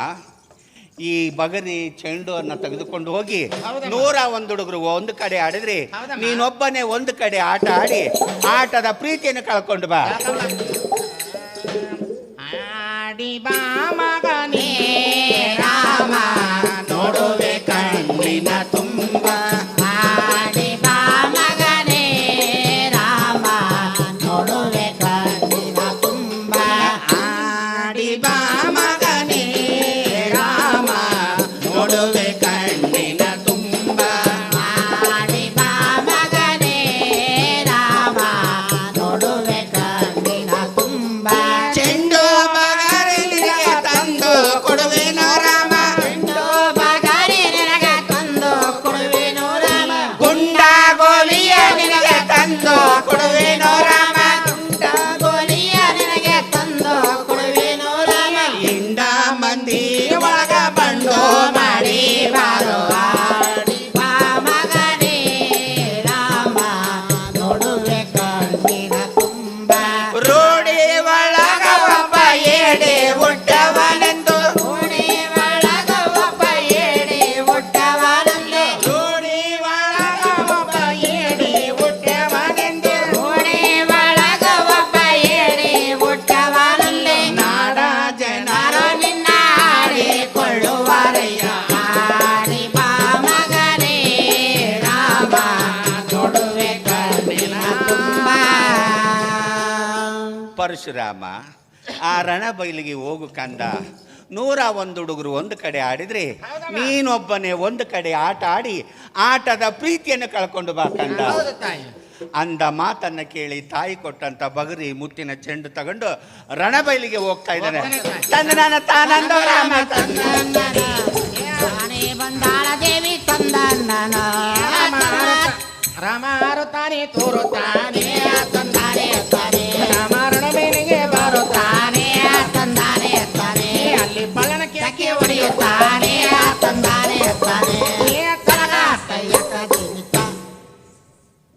ಈ ಬಗರಿ ಚೆಂಡು ಅನ್ನ ತೆಗೆದುಕೊಂಡು ಹೋಗಿ 101 ಹುಡುಗರು ಒಂದು ಕಡೆ ಆಡಿದ್ರೆ ನೀನೊಬ್ಬನೇ ಒಂದು ಕಡೆ ಆಟ ಆಡಿ ಆಟದ ಪ್ರೀತಿಯನ್ನು ಕಳ್ಕೊಂಡು ಬಾ. ಆಡಿ ಬಾ ಮಗನೇ ರಾಮ ನೋಡುವೆ ಕಣ್ಣಿನ ತುಂಬ. ಆಡಿ ಬಾ ಮಗನೇ ರಾಮ ನೋಡುವೆ ಕಣ್ಣಿನ ತುಂಬ. ಆಡಿ ಬಾ ಮಗನೇ ರಾಮ ನೋಡುವೆ ಕಣ್ಣಿನ ತುಂಬ. ಆಡಿ ಬಾ ಮಗನೇ ರಾಮ ನೋಡುವೆ ಕಣ್ಣಿನ ತುಂಬ. ಪರಶುರಾಮ, ಆ ರಣಬೈಲಿಗೆ ಹೋಗು ಕಂದ. 101 ಹುಡುಗರು ಒಂದು ಕಡೆ ಆಡಿದ್ರೆ ನೀನೊಬ್ಬನೇ ಒಂದು ಕಡೆ ಆಟ ಆಡಿ ಆಟದ ಪ್ರೀತಿಯನ್ನು ಕಳ್ಕೊಂಡು ಬಾ ಕಂದ. ಅಂದ ಮಾತನ್ನ ಕೇಳಿ ತಾಯಿ ಕೊಟ್ಟಂತ ಬಗರಿ ಮುತ್ತಿನ ಚೆಂಡು ತಗೊಂಡು ರಣಬೈಲಿಗೆ ಹೋಗ್ತಾ ಇದ್ದಾನೆ. ತಂದನ ತಾನಂದ ರಾಮ ಬಂದಾಳ ದೇವಿ ತಂದನ ರಾಮಾರುತ್ತಾನೆ ತೋರುತ್ತಾನೆ ತಂದಾನೆ ತಾನೆ ರಾಮರಣಬೇನಿಗೆ ಬರುತ್ತಾನೆ ತಂದಾನೆ ತಾನೆ ಅಲ್ಲಿ ಬಳ್ಳನಕ್ಕೆ ಅಕ್ಕಿ ಹೊಡೆಯುತ್ತಾನೆ ತಂದಾನೆ ತಾನೆ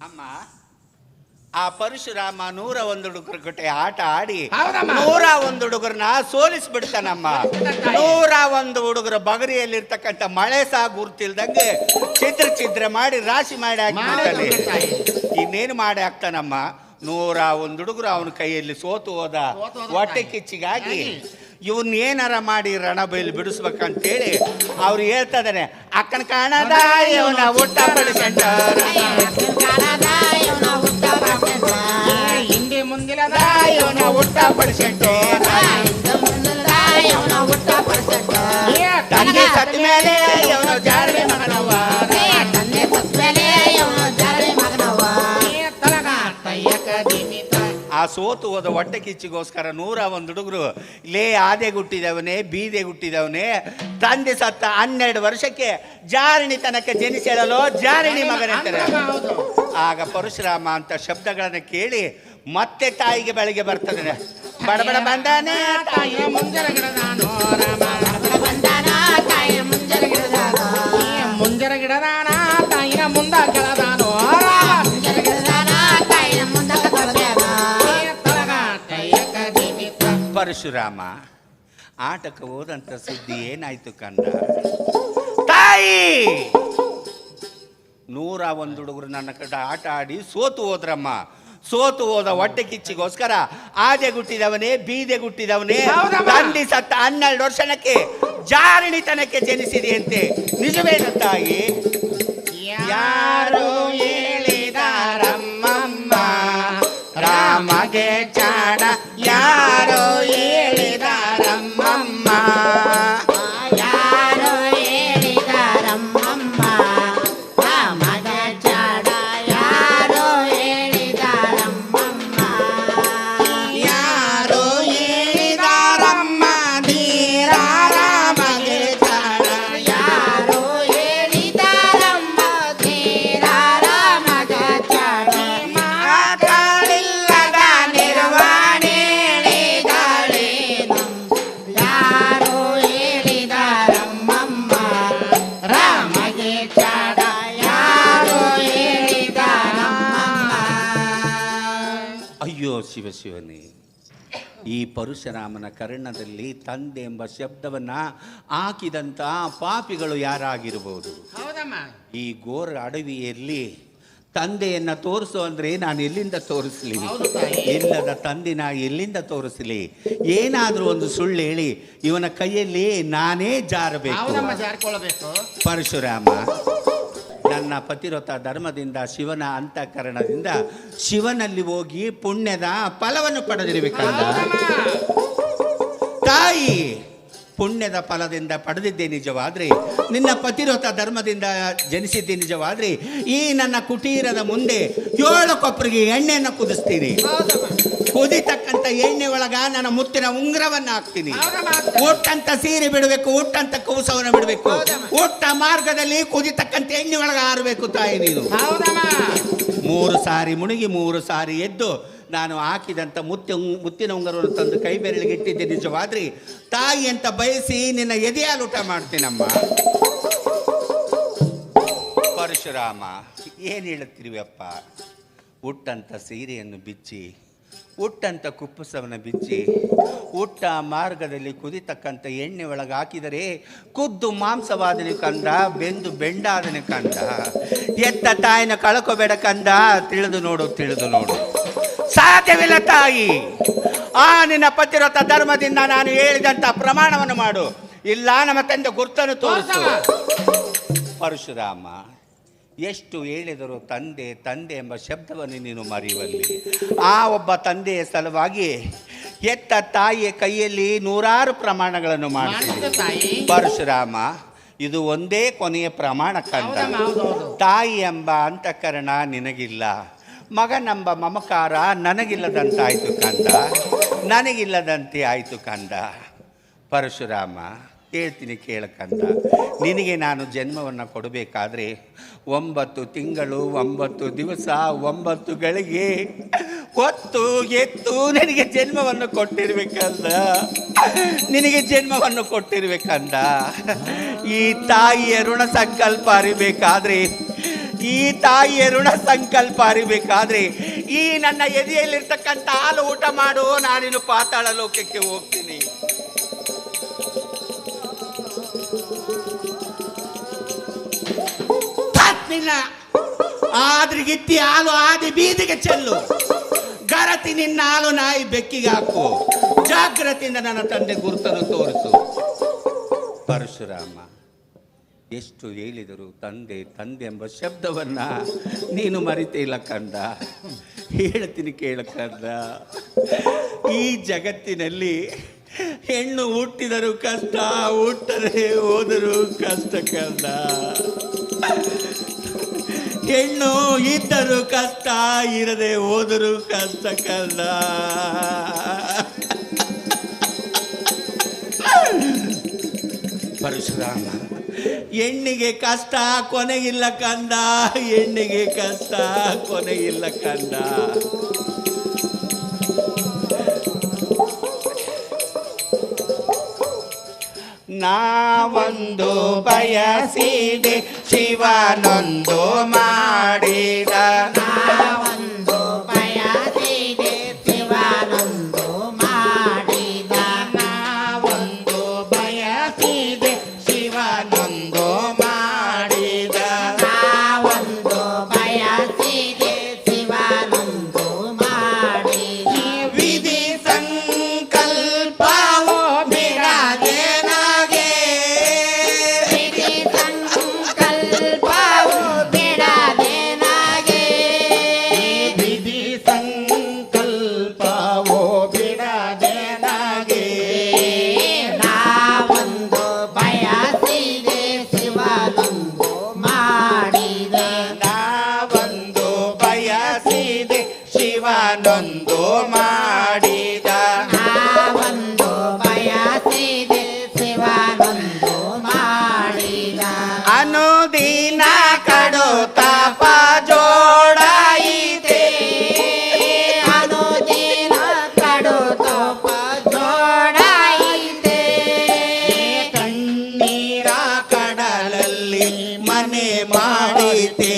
ಅಮ್ಮ. ಆ ಪರಶುರಾಮ 101 ಹುಡುಗರ ಜೊತೆ ಆಟ ಆಡಿ 101 ಹುಡುಗರನ್ನ ಸೋಲಿಸ್ಬಿಡ್ತಾನಮ್ಮ. 101 ಹುಡುಗರ ಬಗರಿಯಲ್ಲಿರ್ತಕ್ಕಂಥ ಮಳೆ ಸಹ ಗುರ್ತಿಲ್ದಂಗೆ ಛಿದ್ರ ಮಾಡಿ ರಾಶಿ ಮಾಡಿ ಹಾಕಿಬಿಡ್ತಾನೆ. ಇನ್ನೇನು ಮಾಡಿ ಹಾಕ್ತಾನಮ್ಮ. 101 ಹುಡುಗರು ಅವನ ಕೈಯಲ್ಲಿ ಸೋತು ಹೋದ. ಹೊಟ್ಟೆ ಕಿಚ್ಚಿಗಾಗಿ ಇವನ್ ಏನಾರ ಮಾಡಿ ರಣಬೈಲು ಬಿಡಿಸ್ಬೇಕಂತೇಳಿ ಅವ್ರು ಹೇಳ್ತಾ ಇದಾರೆ, ಅಕ್ಕನ ಕಾಣದ ಇವನ ಊಟ ಪಡಿಸಂಡ ಹಿಂದೆ ಮುಂದಿಲದ ಇವನ ಊಟ ಪಡಿಸಂಡ ತಂದೆ ಸತ್ತ ಮೇಲೆ ಇವನ ಜಾರಿ ಮಗನವ್ವ. ಆ ಸೋತು ಹೋದ ಹೊಟ್ಟೆ ಕಿಚ್ಚಿಗೋಸ್ಕರ 101 ಹುಡುಗರು ಲೇ ಆದೆ ಗುಟ್ಟಿದವನೇ ಬೀದೆ ಗುಟ್ಟಿದವನೇ ತಂದೆ ಸತ್ತ 12 ವರ್ಷಕ್ಕೆ ಜಾರಿಣಿ ತನಕ ಜನಿಸೇಳಲು ಜಾರಿಣಿ ಮಗನೆಂತಾರೆ. ಆಗ ಪರಶುರಾಮ ಅಂತ ಶಬ್ದಗಳನ್ನು ಕೇಳಿ ಮತ್ತೆ ತಾಯಿಗೆ ಬೆಳಗ್ಗೆ ಬರ್ತದೆ. ಬಡಬಡ ಬಂದಾನೆ ತಾಯಿಯ ಮುಂಜರ ಗಿಡದಾನೋ ಮುಂಜರ ಗಿಡದಾನ ತಾಯಿಯ ಮುಂದ ಕೆಳದಾನೋ ಪರಶುರಾಮ ಆಟಕ್ಕೆ ಹೋದಂತ ಸುದ್ದಿ ಏನಾಯ್ತು ಕಂದ? ತಾಯಿ 101 ಹುಡುಗರು ನನ್ನ ಕಡೆ ಆಟ ಆಡಿ ಸೋತು ಹೋದ್ರಮ್ಮ. ಸೋತು ಹೋದ ಹೊಟ್ಟೆ ಕಿಚ್ಚಿಗೋಸ್ಕರ ಆದೆ ಗುಟ್ಟಿದವನೇ ಬೀದೆ ಗುಟ್ಟಿದವನೇ ತಂದೆ ಸತ್ತ 12 ವರ್ಷಕ್ಕೆ ಜಾರಿಣಿ ತನಕ್ಕೆ ಜನಿಸಿದೆಯಂತೆ. ನಿಜವೇನು ತಾಯಿ? ಯಾರು ಹೇಳಿದಾರಮ್ಮಮ್ಮ ರಾಮಗೆ ಚಾಡ ಯಾರೋ ಹೇಳಿದಾರಮ್ಮಮ್ಮ ಯಾರೋ ಹೇಳಿದಾರಮ್ಮಮ್ಮ ರಾಮದ ಚಾಡ ಯಾರೋ ಹೇಳಿದಾರಮ್ಮಮ್ಮ ಯಾರೋ ಹೇಳಿದಾರಮ್ಮ ಧೀರ ರಾಮಗೆ ಚಾಡ ಯಾರೋ ಹೇಳಿದಾರಮ್ಮ ಧೀರ ರಾಮದ ಚಾಡ ಮಾತಾಡಿಲ್ಲದ ನಿರ್ವಾಣೆ ಹೇಳಿದಾಳೇನು ಯಾರೋ ಹೇಳಿದಾರಮ್ಮಮ್ಮ ರಾಮಗೆ ಚಾಡ ಯಾರೋ ಹೇಳಿದಾರಮ್ಮಮ್ಮ. ಅಯ್ಯೋ ಶಿವನೇ, ಈ ಪರಶುರಾಮನ ಕರ್ಣದಲ್ಲಿ ತಂದೆ ಎಂಬ ಶಬ್ದವನ್ನ ಹಾಕಿದಂತ ಪಾಪಿಗಳು ಯಾರಾಗಿರಬಹುದು? ಹೌದಮ್ಮ. ಈ ಘೋರ ಅಡವಿಯಲ್ಲಿ ತಂದೆಯನ್ನ ತೋರಿಸು ಅಂದ್ರೆ ನಾನು ಎಲ್ಲಿಂದ ತೋರಿಸ್ಲಿ? ಇಲ್ಲದ ತಂದಿನ ಎಲ್ಲಿಂದ ತೋರಿಸಲಿ? ಏನಾದ್ರೂ ಒಂದು ಸುಳ್ಳು ಹೇಳಿ ಇವನ ಕೈಯಲ್ಲಿ ನಾನೇ ಜಾರಬೇಕು. ಹೌದಮ್ಮ, ಜಾರಿಕೊಳ್ಳಬೇಕು. ಪರಶುರಾಮ, ನನ್ನ ಪತಿವ್ರತ ಧರ್ಮದಿಂದ ಶಿವನ ಅಂತಃಕರಣದಿಂದ ಶಿವನಲ್ಲಿ ಹೋಗಿ ಪುಣ್ಯದ ಫಲವನ್ನು ಪಡೆದಿರಬೇಕಲ್ಲ ತಾಯಿ. ಪುಣ್ಯದ ಫಲದಿಂದ ಪಡೆದಿದ್ದೆ ನಿಜವಾದ್ರೆ, ನಿನ್ನ ಪತಿವ್ರತ ಧರ್ಮದಿಂದ ಜನಿಸಿದ್ದೆ ನಿಜವಾದ್ರೆ, ಈ ನನ್ನ ಕುಟೀರದ ಮುಂದೆ 7 ಕೊಪ್ಪರಿಗೆ ಎಣ್ಣೆಯನ್ನು ಕುದಿಸ್ತೀನಿ. ಕುದಿತಕ್ಕಂಥ ಎಣ್ಣೆ ಒಳಗ ನನ್ನ ಮುತ್ತಿನ ಉಂಗುರವನ್ನು ಹಾಕ್ತೀನಿ. ಹುಟ್ಟಂತ ಸೀರೆ ಬಿಡಬೇಕು, ಹುಟ್ಟಂತ ಕೌಸವನ್ನು ಬಿಡಬೇಕು. ಹುಟ್ಟ ಮಾರ್ಗದಲ್ಲಿ ಕುದಿತಕ್ಕಂಥ ಎಣ್ಣೆ ಒಳಗ ಹಾರಬೇಕು ತಾಯಿ ನೀನು. 3 ಸಾರಿ ಮುಳುಗಿ 3 ಸಾರಿ ಎದ್ದು ನಾನು ಹಾಕಿದಂಥ ಮುತ್ತಿನ ಉಂಗುರವನ್ನು ತಂದು ಕೈ ಬೆರಳಿಗೆ ಇಟ್ಟಿದ್ದೆ ನಿಜವಾದ್ರಿ, ತಾಯಿ ಅಂತ ಬಯಸಿ ನಿನ್ನ ಎದೆಯಾಲು ಊಟ ಮಾಡ್ತೀನಮ್ಮ. ಪರಶುರಾಮ, ಏನು ಹೇಳುತ್ತಿರುವಪ್ಪ? ಹುಟ್ಟಂತ ಸೀರೆಯನ್ನು ಬಿಚ್ಚಿ, ಹುಟ್ಟಂತ ಕುಪ್ಪಸವನ್ನು ಬಿಚ್ಚಿ, ಹುಟ್ಟ ಮಾರ್ಗದಲ್ಲಿ ಕುದಿತಕ್ಕಂಥ ಎಣ್ಣೆ ಒಳಗೆ ಹಾಕಿದರೆ ಕುದ್ದು ಮಾಂಸವಾದನೆ ಕಂದ, ಬೆಂದು ಬೆಂಡಾದನೆ ಕಂದ. ಎತ್ತ ತಾಯಿನ ಕಳ್ಕೋಬೇಡ ಕಂದ, ತಿಳಿದು ನೋಡು, ತಿಳಿದು ನೋಡು. ಸಾಧ್ಯವಿಲ್ಲ ತಾಯಿ. ಆ ನಿನ್ನ ಪತಿವ್ರತ ಧರ್ಮದಿಂದ ನಾನು ಹೇಳಿದಂತ ಪ್ರಮಾಣವನ್ನು ಮಾಡು, ಇಲ್ಲ ನಮ್ಮ ತಂದೆ ಗುರ್ತನ್ನು ತೋರಿಸು. ಪರಶುರಾಮ, ಎಷ್ಟು ಹೇಳಿದರೂ ತಂದೆ ತಂದೆ ಎಂಬ ಶಬ್ದವನ್ನು ನೀನು ಮರೆಯುವಲ್ಲಿ. ಆ ಒಬ್ಬ ತಂದೆಯ ಸಲುವಾಗಿ ಎತ್ತ ತಾಯಿಯ ಕೈಯಲ್ಲಿ ನೂರಾರು ಪ್ರಮಾಣಗಳನ್ನು ಮಾಡ್ತೀನಿ ಪರಶುರಾಮ. ಇದು ಒಂದೇ ಕೊನೆಯ ಪ್ರಮಾಣ ಕಂದ. ತಾಯಿ ಎಂಬ ಅಂತಃಕರಣ ನಿನಗಿಲ್ಲ, ಮಗನೆಂಬ ಮಮಕಾರ ನನಗಿಲ್ಲದಂತಾಯ್ತು ಕಂದ, ನನಗಿಲ್ಲದಂತೆ ಆಯಿತು ಕಂದ. ಪರಶುರಾಮ ಹೇಳ್ತೀನಿ ಕೇಳಕಂದ, ನಿನಗೆ ನಾನು ಜನ್ಮವನ್ನು ಕೊಡಬೇಕಾದ್ರೆ 9 ತಿಂಗಳು 9 ದಿವಸ 9 ಗಳಿಗೆ ಹೊತ್ತು ಎತ್ತು ನಿನಗೆ ಜನ್ಮವನ್ನು ಕೊಟ್ಟಿರ್ಬೇಕಂದ, ನಿನಗೆ ಜನ್ಮವನ್ನು ಕೊಟ್ಟಿರ್ಬೇಕಂದ. ಈ ತಾಯಿಯ ಋಣ ಸಂಕಲ್ಪ ಅರಿಬೇಕಾದ್ರೆ, ಈ ತಾಯಿಯ ಋಣ ಸಂಕಲ್ಪ ಅರಿಬೇಕಾದ್ರೆ ಈ ನನ್ನ ಎದೆಯಲ್ಲಿರ್ತಕ್ಕಂಥ ಹಾಲು ಊಟ ಮಾಡು, ನಾನಿನ್ನು ಪಾತಾಳ ಲೋಕಕ್ಕೆ ಹೋಗ್ತೀನಿ. ಆದ್ರಿಗಿತ್ತಿ ಹಾಲು ಆದಿ ಬೀದಿಗೆ ಚೆಲ್ಲು, ಗರತಿ ನಿನ್ನ ಹಾಲು ನಾಯಿ ಬೆಕ್ಕಿಗೆ ಹಾಕು, ಜಾಗ್ರತೆಯಿಂದ ನನ್ನ ತಂದೆ ಗುರುತನ್ನು ತೋರಿಸು. ಪರಶುರಾಮ ಎಷ್ಟು ಹೇಳಿದರು ತಂದೆ ತಂದೆ ಎಂಬ ಶಬ್ದವನ್ನ ನೀನು ಮರಿತೇ ಇಲ್ಲ ಕಂದ. ಹೇಳ್ತೀನಿ ಕೇಳಕ್ಕಂದ, ಈ ಜಗತ್ತಿನಲ್ಲಿ ಹೆಣ್ಣು ಹುಟ್ಟಿದರೂ ಕಷ್ಟ, ಹುಟ್ಟದೆ ಹೋದರೂ ಕಷ್ಟ ಕಂದ. ಹೆಣ್ಣು ಇದ್ದರೂ ಕಷ್ಟ, ಇರದೆ ಹೋದರೂ ಕಷ್ಟ ಕಂದ. ಪರಶುರಾಮ ಹೆಣ್ಣಿಗೆ ಕಷ್ಟ ಕೊನೆಗಿಲ್ಲ ಕಂದ, ಹೆಣ್ಣಿಗೆ ಕಷ್ಟ ಕೊನೆಗಿಲ್ಲ ಕಂದ. ನಾವೊಂದು ಬಯಸಿದೆ ಶಿವನೊಂದು ಮಾಡಿದ, ನಾವೊಂದು ಬಯಸಿದೆ ಶಿವನೊಂದು ಮಾಡಿದ, ನಾವೊಂದು ಬಯಸಿದೆ ಶಿವನೊಂದು ಮಾಡಿದ, ನಾವೊಂದು ಬಯಸಿದೆ ಶಿವನೊಂದು ಮಾಡಿದ. ವಿಧಿ ಸಂಕಲ್ಪವೋ ಬಿಡದೆ ನಗೆ, ವಿಧಿ ಸಂಕಲ್ಪವು ಬಿಡದೆ ನಗೆ, ವಿಧಿ ಸಂಕಲ್ಪವೋ ಬಿಡದೆ ನಗೆ. ನಾವೊಂದು ಬಯಸಿದೆ ಶಿವನೊಂದು ಮಾಡಿದ, ನಾವೊಂದು ಬಯಸಿದೆ ಶಿವನೊಂದು ಮಾಡಿದ, ನಾವೊಂದು ಬಯಸಿದೆ ಶಿವನೊಂದು ಮಾಡಿದ. ಅನುದಿನ ಕಡು ತಾಪ ಜೋಡಾಯಿತೆ, ಅನುದಿನ ಕಡು ತೋಪ ಜೋಡಾಯಿತೆ, ಕಣ್ಣೀರ ಕಡಲಲ್ಲಿ ಮನೆ ಮಾಡಿತೆ.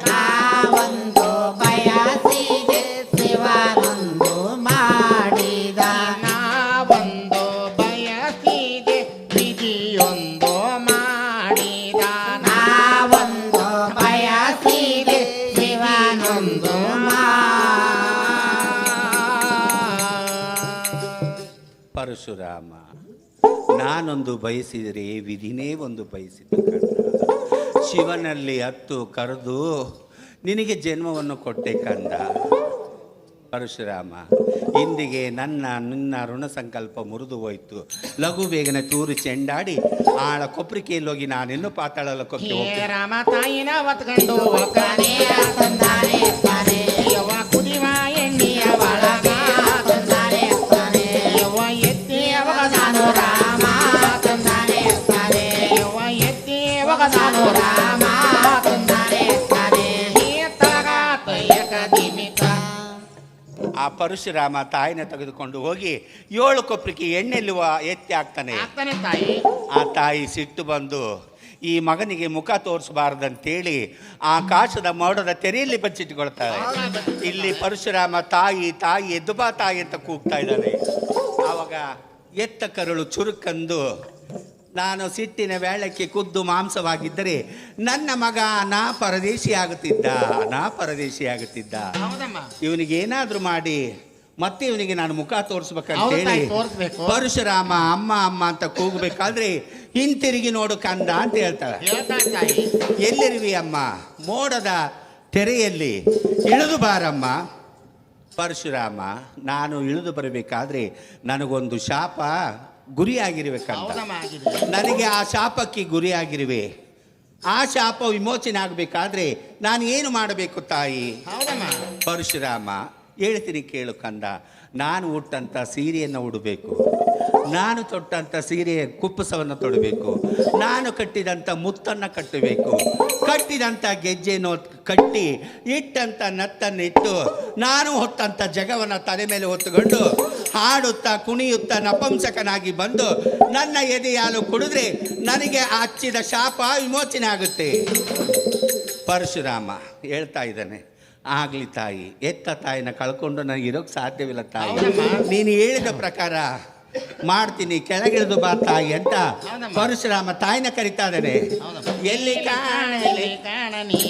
ನಾವೊಂದು ಬಯಸಿದೆ ಶಿವನೊಂದು ಮಾಡಿದ, ನಾವೊಂದು ಬಯಸಿದೆ ವಿಧಿಯೊಂದು ಮಾಡಿದ, ನಾವೊಂದು ಬಯಸಿದೆ ಶಿವನೊಂದು ಪರಶುರಾಮ ನಾನೊಂದು ಬಯಸಿದರೆ ವಿಧಿನೇ ಒಂದು ಬಯಸಿದ್ದು ಕಂದ. ಶಿವನಲ್ಲಿ ಹತ್ತು ಕರೆದು ನಿನಗೆ ಜನ್ಮವನ್ನು ಕೊಟ್ಟೆ ಕಂದ. ಪರಶುರಾಮ ಇಂದಿಗೆ ನಿನ್ನ ಋಣ ಸಂಕಲ್ಪ ಮುರಿದು ಹೋಯ್ತು. ಲಘು ಬೇಗನೆ ತೂರು ಚೆಂಡಾಡಿ ಆಳ ಕೊಪ್ರಿಕೆಯಲ್ಲಿ ಹೋಗಿ ನಾನಿನ್ನು ಪಾತಾಳ ಲೋಕಕ್ಕೆ ಹೋಗ್ತೇನೆ. ರಾಮ ತಾಯಿನ ಹೊತ್ಕೊಂಡು ತಾನೇ ತಂದಾನೆ ತಾನೇ ಯವ ಕುದಿವ ಎಣ್ಣೆಯ ಒಳಗ ತಂದಾನೆ ತಾನೇ ಯವ ಎತ್ತಿ ನಾನು ರಾಮ ತಂದಾನೆ ತಾನೇ ಯವ ಎತ್ತಿ ಒಗದಾನು ರಾಮ ತಂದಾನೆ ತಾನೇ ತಳಗಾತ ಏಕದಿಮಿತ. ಆ ಪರಶುರಾಮ ತಾಯಿನ ತೆಗೆದುಕೊಂಡು ಹೋಗಿ 7 ಕೊಪ್ರಿಕೆ ಎಣ್ಣೆಯಲ್ಲಿ ಎತ್ತಿ ಹಾಕ್ತಾನೆ. ಆಗ್ತಾನೆ ತಾಯಿ. ಆ ತಾಯಿ ಸಿಟ್ಟು ಬಂದು ಈ ಮಗನಿಗೆ ಮುಖ ತೋರಿಸಬಾರ್ದಂತೇಳಿ ಆಕಾಶದ ಮೋಡದ ತೆರೆಯಲ್ಲಿ ಬಚ್ಚಿಟ್ಟುಕೊಳ್ತಾಳೆ. ಇಲ್ಲಿ ಪರಶುರಾಮ ತಾಯಿ ತಾಯಿ ಎದ್ದು ಬಾ ತಾಯಿ ಅಂತ ಕೂಗ್ತಾ ಇದ್ದಾನೆ. ಆವಾಗ ಎತ್ತ ಕರುಳು ಚುರುಕಂದು, ನಾನು ಸಿಟ್ಟಿನ ವೇಳಕ್ಕೆ ಖುದ್ದು ಮಾಂಸವಾಗಿದ್ದರೆ ನನ್ನ ಮಗ ಪರದೇಶಿ ಆಗುತ್ತಿದ್ದ. ಹೌದಮ್ಮ. ಇವನಿಗೇನಾದರೂ ಮಾಡಿ ಮತ್ತೆ ಇವನಿಗೆ ನಾನು ಮುಖ ತೋರಿಸ್ಬೇಕಂತ ಹೌದು ಹೇಳಿ ತಾಯಿ, ತೋರಿಸ್ಬೇಕು. ಪರಶುರಾಮ ಅಮ್ಮ ಅಮ್ಮ ಅಂತ ಕೂಗಬೇಕಾದ್ರೆ ಹಿಂತಿರುಗಿ ನೋಡು ಕಂದ ಅಂತ ಹೇಳ್ತಾಳೆ. ಹೇಳ್ತಾಳೆ ತಾಯಿ. ಎಲ್ಲಿರುವಿ ಅಮ್ಮ? ಮೋಡದ ತೆರೆಯಲ್ಲಿ ಇಳಿದು ಬಾರಮ್ಮ. ಪರಶುರಾಮ, ನಾನು ಇಳಿದು ಬರಬೇಕಾದ್ರೆ ನನಗೊಂದು ಶಾಪ ಗುರಿಯಾಗಿರ್ಬೇಕಂತ. ಹೌದಮ್ಮ, ಆಗಿದೆ. ನನಗೆ ಆ ಶಾಪಕ್ಕೆ ಗುರಿಯಾಗಿರುವೆ. ಆ ಶಾಪ ವಿಮೋಚನೆ ಆಗಬೇಕಾದ್ರೆ ನಾನು ಏನು ಮಾಡಬೇಕು ತಾಯಿ? ಹೌದಮ್ಮ. ಪರಶುರಾಮ, ಹೇಳ್ತೀನಿ ಕೇಳು ಕಂದ. ನಾನು ಉಟ್ಟಂಥ ಸೀರೆಯನ್ನು ಉಡಬೇಕು, ನಾನು ತೊಟ್ಟಂಥ ಸೀರೆಯ ಕುಪ್ಪಸವನ್ನು ತೊಡಬೇಕು, ನಾನು ಕಟ್ಟಿದಂಥ ಮುತ್ತನ್ನು ಕಟ್ಟಬೇಕು, ಕಟ್ಟಿದಂಥ ಗೆಜ್ಜೆಯನ್ನು ಕಟ್ಟಿ ಇಟ್ಟಂಥ ನತ್ತನ್ನು ಇಟ್ಟು ನಾನು ಹೊತ್ತಂಥ ಜಗವನ್ನು ತಲೆ ಮೇಲೆ ಹೊತ್ತುಕೊಂಡು ಹಾಡುತ್ತಾ ಕುಣಿಯುತ್ತಾ ನಪಂಸಕನಾಗಿ ಬಂದು ನನ್ನ ಎದೆ ಹಾಲು ಕುಡಿದ್ರೆ ನನಗೆ ಹಚ್ಚಿದ ಶಾಪ ವಿಮೋಚನೆ ಆಗುತ್ತೆ. ಪರಶುರಾಮ ಹೇಳ್ತಾ ಇದ್ದಾನೆ. ಆಗಲಿ ತಾಯಿ, ಎತ್ತ ತಾಯಿನ ಕಳ್ಕೊಂಡು ನನಗೆ ಇರೋಕ್ಕೆ ಸಾಧ್ಯವಿಲ್ಲ ತಾಯಿ. ನೀನು ಹೇಳಿದ ಪ್ರಕಾರ ಮಾಡ್ತೀನಿ, ಕೆಳಗಿಳಿದು ಬಾ ತಾಯಿ ಅಂತ ಪರಶುರಾಮ ತಾಯಿನ ಕರಿತಾ ಇದ್ದಾನೆ. ಎಲ್ಲಿ ಕಾಣಲಿ ಕಾಣನಿ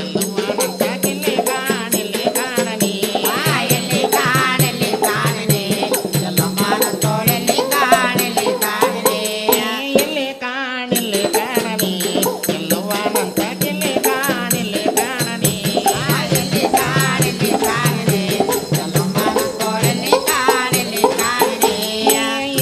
ಎಲ್ಲವ್ವನಂತ ಕಿಲ್ಲಿ ಕಾಣಲಿ ಕಾಣನಿ. ಎಲ್ಲಿ ಕಾಣಲಿ ಕಾಣನೆ ಎಲ್ಲಮ್ಮನ ತೋಳಲ್ಲಿ ಕಾಣಲಿ ಕಾಣನೆ. ಎಲ್ಲಿ ಕಾಣಲಿ ಕಾಣನಿ ಎಲ್ಲವ್ವನಂತ ಕಿಲ್ಲಿ ಕಾಣಲಿ ಕಾಣನಿ. ಎಲ್ಲಿ ಕಾಣಲಿ ಕಾಣನೆ ಎಲ್ಲಮ್ಮನ ತೋಳಲ್ಲಿ ಕಾಣಲಿ ಕಾಣನೆ.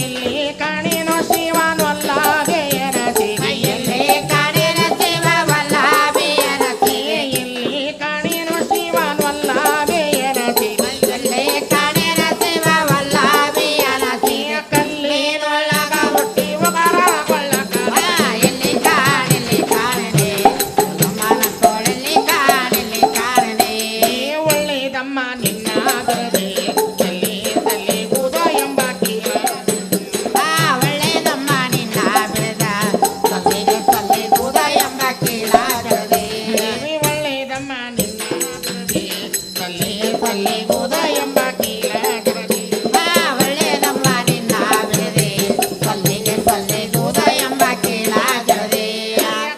ಎಲ್ಲಿ ಕಾಣಿನೋ ಶಿವನೊಲ್ಲಾಗೆಯನ ಸಿರಿ. ಎಲ್ಲಿ ಕಾಣಿನ ಶಿವವಲ್ಲಭೆಯನ ಸಿರಿ. ಎಲ್ಲಿ ಕಾಣಿನೋ ಶಿವನೊಲ್ಲಾಗೆಯನ ಸಿರಿ. ಎಲ್ಲಿ ಕಾಣಿನ ಶಿವವಲ್ಲಭೆಯನ ಸಿರಿ. ಕಲ್ಲಿನೊಳಗ ಹುಟ್ಟಿ ಉಗರ ಕೊಳ್ಳಕರ. ಎಲ್ಲಿ ಕಾಣಲಿ ಕಾಣನೆ ಎಲ್ಲಮ್ಮನ ತೋಳಲ್ಲಿ ಕಾಣಲಿ ಕಾಣನೆ. ಒಳ್ಳೆದಮ್ಮ ನಿನ್ನ ಬರದೆ ಎಲ್ಲಿ ತಲೆ ಕೂದ ಎಂಬ ಕೀಲ. ಒಳ್ಳೆದಮ್ಮ ನಿನ್ನ ಬಿಡದ ಸಲ್ಲಿಗೆ ಸಲ್ಲಿಗುವುದ ಎಂಬ ಕೀಳಾಗದೆ. ಒಳ್ಳೆದಮ್ಮ ನಿನ್ನ ಬರದೆ ತಲೆ ತಲೆ ಕೂದ ಎಂಬ ಕೀಲ ಜರದೆ. ಒಳ್ಳೆದಮ್ಮ ನಿನ್ನ ಬಿಡದೆ ಸಲ್ಲಿಗೆ ಸಲ್ಲಿಗುವುದ ಎಂಬ ಕೀಳಾಗದೆ.